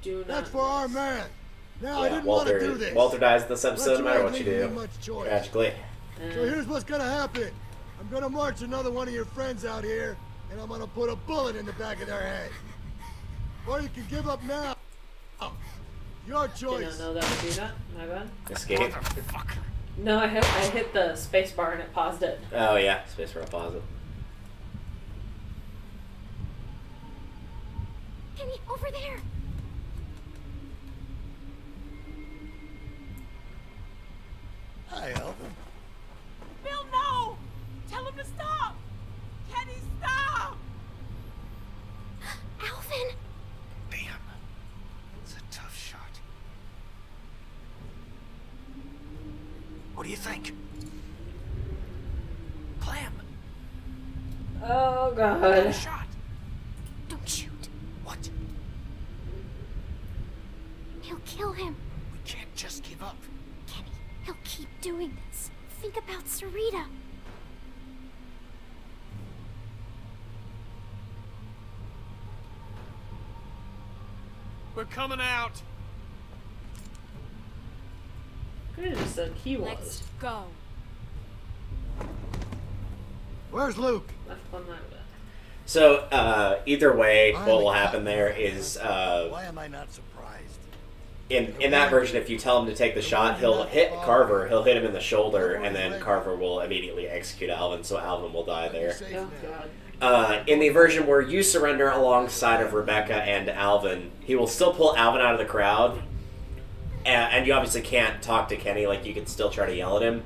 Do not. That's for our man. Now, I didn't Walter, want to do this. Walter dies in this episode no matter what you Leave do. me much choice. Tragically. So here's what's gonna happen. I'm gonna march another one of your friends out here, and I'm gonna put a bullet in the back of their head. Or you can give up now. Your choice. Did not know that would do that. My bad. Escape. No, I hit the space bar and it paused it. Oh yeah, space for a pause it. Kenny, over there. Hi, Alvin. Bill, no! Tell him to stop! Kenny, stop! Alvin. Damn. It's a tough shot. What do you think? Clem. Oh god. Shot. Don't shoot. What? He'll kill him. We can't just give up. Kenny, he'll keep doing this. Think about Sarita. We're coming out. He just said he was. Let's go. Where's Luke? Left one line with it. So, either way, what will happen there is, Why am I not surprised? in that version, if you tell him to take the shot, he'll hit Carver, he'll hit him in the shoulder, and then Carver will immediately execute Alvin, so Alvin will die there. Oh, God. In the version where you surrender alongside of Rebecca and Alvin, he will still pull Alvin out of the crowd, and you obviously can't talk to Kenny, like you can still try to yell at him.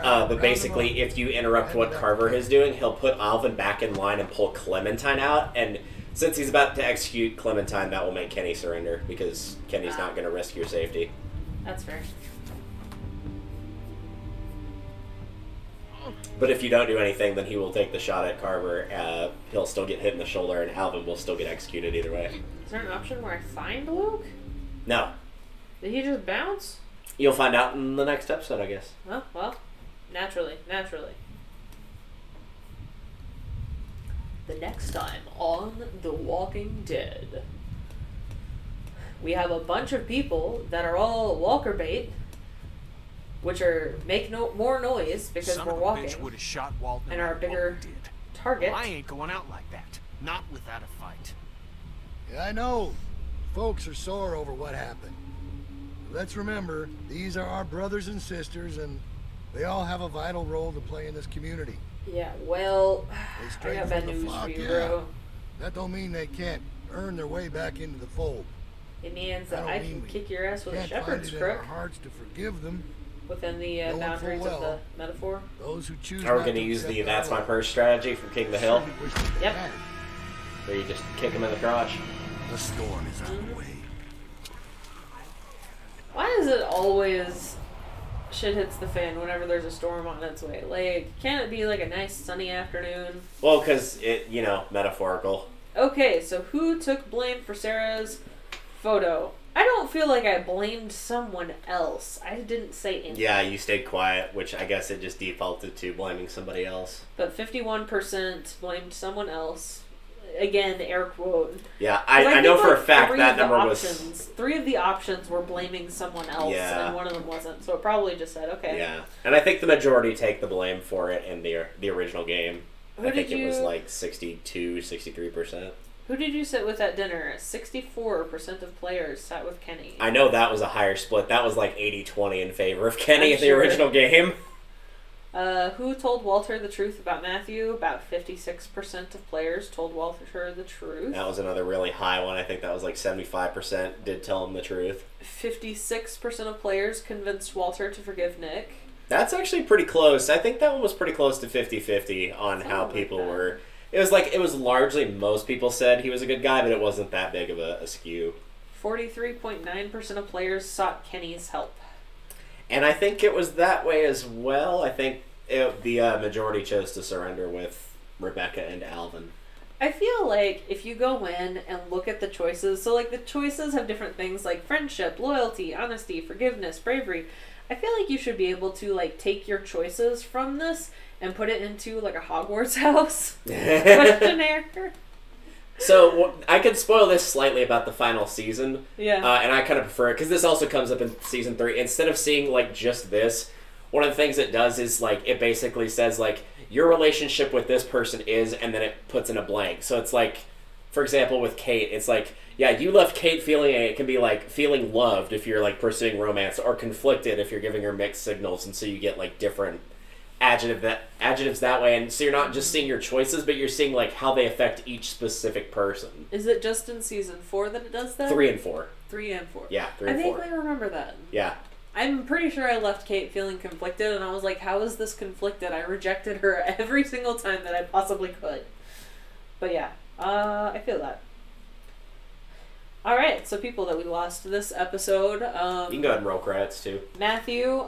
But basically, if you interrupt what Carver is doing, he'll put Alvin back in line and pull Clementine out, and since he's about to execute Clementine, that will make Kenny surrender, because Kenny's not going to risk your safety. That's fair. But if you don't do anything, then he will take the shot at Carver. He'll still get hit in the shoulder, and Alvin will still get executed either way. Is there an option where I find Luke? No. Did he just bounce? You'll find out in the next episode, I guess. Oh, well, naturally. The next time on The Walking Dead, we have a bunch of people that are all walker bait, which are make more noise because we're walking, bitch would have shot Walton and are a bigger target. Well, I ain't going out like that. Not without a fight. Yeah, I know. Folks are sore over what happened. Let's remember, these are our brothers and sisters, and they all have a vital role to play in this community. Yeah, well, I got bad news for you, bro. That don't mean they can't earn their way back into the fold. It means that I can kick your ass with a shepherd's crook. Can't find it in our hearts to forgive them. Within the boundaries of the metaphor. Those who choose Are we going to use the "That's my purse" strategy from King of the Hill? Yep. Where you just kick him in the crotch. The storm is on the way. Why is it always shit hits the fan whenever there's a storm on its way? Like, can't it be like a nice sunny afternoon? Well, because it, metaphorical. Okay, so who took blame for Sarah's photo? I don't feel like I blamed someone else. I didn't say anything. Yeah, you stayed quiet, which I guess it just defaulted to blaming somebody else. But 51% blamed someone else. Again, air quote. Yeah, I know for a fact that number was... 3 of the options were blaming someone else, Yeah. and one of them wasn't. So it probably just said, okay. Yeah, and I think the majority take the blame for it in the original game. I think it was like 62, 63%. Who did you sit with at dinner? 64% of players sat with Kenny. I know that was a higher split. That was like 80-20 in favor of Kenny in the sure. original game. Who told Walter the truth about Matthew? About 56% of players told Walter the truth. That was another really high one. I think that was like 75% did tell him the truth. 56% of players convinced Walter to forgive Nick. That's actually pretty close. I think that one was pretty close to 50-50 on how people were... It was largely most people said he was a good guy, but it wasn't that big of a skew. 43.9% of players sought Kenny's help. And I think it was that way as well. I think the majority chose to surrender with Rebecca and Alvin. I feel like if you go in and look at the choices, so like the choices have different things like friendship, loyalty, honesty, forgiveness, bravery. I feel like you should be able to like take your choices from this and put it into like a Hogwarts house questionnaire. So I could spoil this slightly about the final season. Yeah. And I kind of prefer it because this also comes up in season 3. Instead of seeing like just this, one of the things it does is like it basically says like your relationship with this person is, and then it puts in a blank. So it's like, for example, with Kate, it's like, yeah, you left Kate feeling, and it can be like feeling loved if you're like pursuing romance, or conflicted if you're giving her mixed signals, and so you get like different adjectives that way, and so you're not just seeing your choices, but you're seeing like how they affect each specific person. Is it just in season 4 that it does that? 3 and 4. 3 and 4. Yeah, 3 and 4. I vaguely remember that. Yeah. I'm pretty sure I left Kate feeling conflicted, and I was like, how is this conflicted? I rejected her every single time that I possibly could. But yeah, I feel that. Alright, so people that we lost this episode. You can go ahead and roll credits too. Matthew,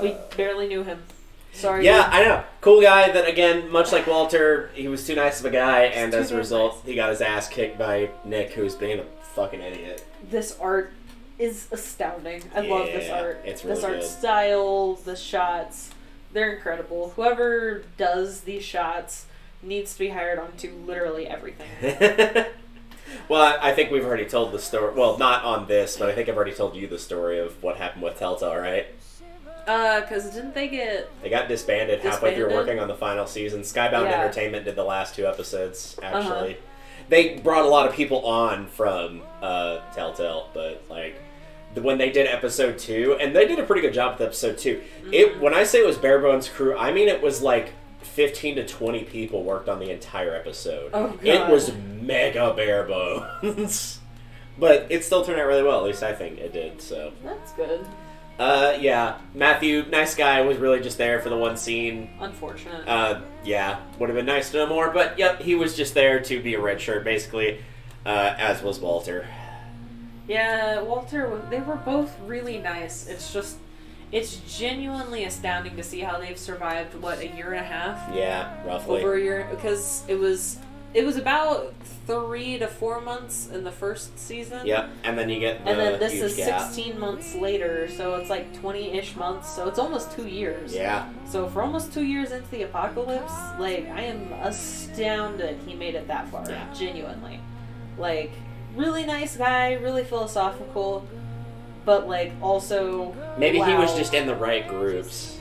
we barely knew him. Sorry. Yeah, I know. Cool guy that, again, much like Walter, he was too nice of a guy, and as a result, he got his ass kicked by Nick, who's being a fucking idiot. This art is astounding. I love this art. It's really this art good. style, the shots, they're incredible. Whoever does these shots needs to be hired onto literally everything. Well, I think we've already told the story. Well, not on this, but I think I've already told you the story of what happened with Telltale, right? Because didn't they get... They got disbanded halfway through working on the final season. Skybound Entertainment did the last 2 episodes, actually. They brought a lot of people on from Telltale, but, like, when they did episode 2, and they did a pretty good job with episode 2. When I say it was bare bones crew, I mean it was, like, 15 to 20 people worked on the entire episode. Oh, God. It was mega bare bones. But it still turned out really well, at least I think it did, so. That's good. Yeah. Matthew, nice guy, was really just there for the one scene. Unfortunate. Yeah. Would have been nice to know more, but yep, he was just there to be a red shirt, basically, as was Walter. Yeah, Walter, they were both really nice. It's just, it's genuinely astounding to see how they've survived, what, a year and a half? Yeah, roughly. Over a year, because it was about 3 to 4 months in the first season. Yep, and then you get the and then this huge is gap. 16 months later, so it's like 20-ish months, so it's almost 2 years. Yeah. So for almost 2 years into the apocalypse, like, I am astounded he made it that far. Yeah. Genuinely. Like, really nice guy, really philosophical, but, like, also... Maybe he was just in the right groups,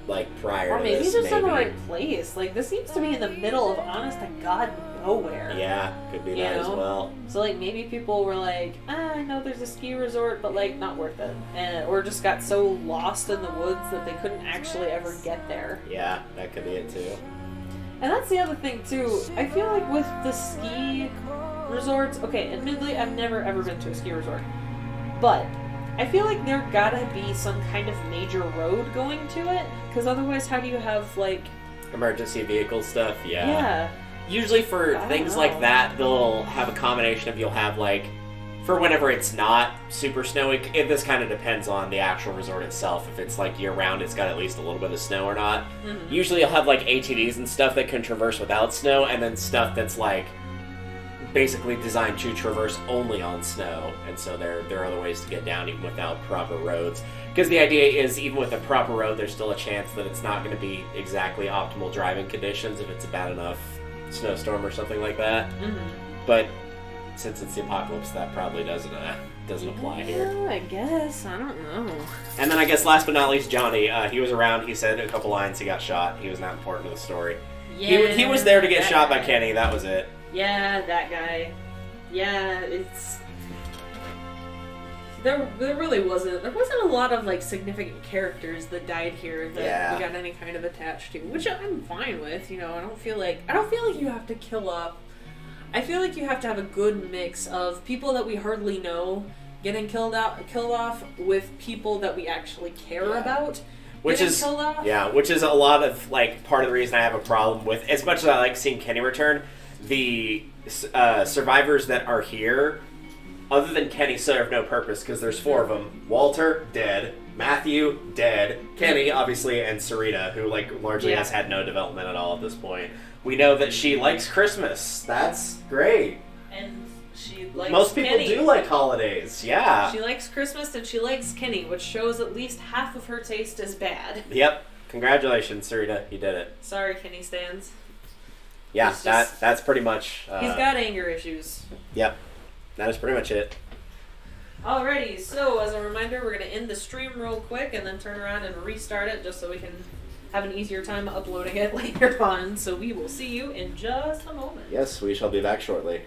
like, prior to maybe this, he's just in the right place. Like, this seems to be in the middle of, honest to God, nowhere. Yeah, could be that as well. So, like, maybe people were like, I know there's a ski resort, but, like, not worth it. Or just got so lost in the woods that they couldn't actually ever get there. Yeah, that could be it, too. And that's the other thing, too. I feel like with the ski resorts... Okay, admittedly, I've never, ever been to a ski resort. But I feel like there gotta be some kind of major road going to it. Because otherwise, how do you have, like... Emergency vehicle stuff, yeah. Yeah. Usually for things like that, they'll have a combination of, you'll have, like, for whenever it's not super snowy, this kind of depends on the actual resort itself. If it's, like, year-round, it's got at least a little bit of snow or not. Mm-hmm. Usually you'll have, like, ATVs and stuff that can traverse without snow, and then stuff that's, like, basically designed to traverse only on snow. And so there are other ways to get down even without proper roads. Because the idea is, even with a proper road, there's still a chance that it's not going to be exactly optimal driving conditions if it's a bad enough snowstorm or something like that. Mm-hmm. But since it's the apocalypse, that probably doesn't apply here. I guess. I don't know. And then I guess last but not least, Johnny. He was around. He said a couple lines. He got shot. He was not important to the story. Yeah, he was there to get shot by Kenny. That was it. Yeah, that guy. Yeah, it's... There really wasn't... There wasn't a lot of, like, significant characters that died here that we got any kind of attached to, which I'm fine with, you know. I don't feel like you have to kill off... I feel like you have to have a good mix of people that we hardly know getting killed off with people that we actually care about which is killed off. Yeah, which is a lot of, like, part of the reason I have a problem with, as much as I like seeing Kenny return, the survivors that are here, other than Kenny, serve no purpose, because there's 4 of them. Walter, dead. Matthew, dead. Kenny, obviously, and Sarita, who, like, largely has had no development at all at this point. We know that she likes Christmas. That's great. And she likes Most people Kenny. do like holidays, yeah. She likes Christmas and she likes Kenny, which shows at least half of her taste is bad. Yep. Congratulations, Sarita. You did it. Sorry, Kenny stands. Yeah, that's pretty much... he's got anger issues. Yep. That is pretty much it. Alrighty, so as a reminder, we're going to end the stream real quick and then turn around and restart it just so we can have an easier time uploading it later on. So we will see you in just a moment. Yes, we shall be back shortly.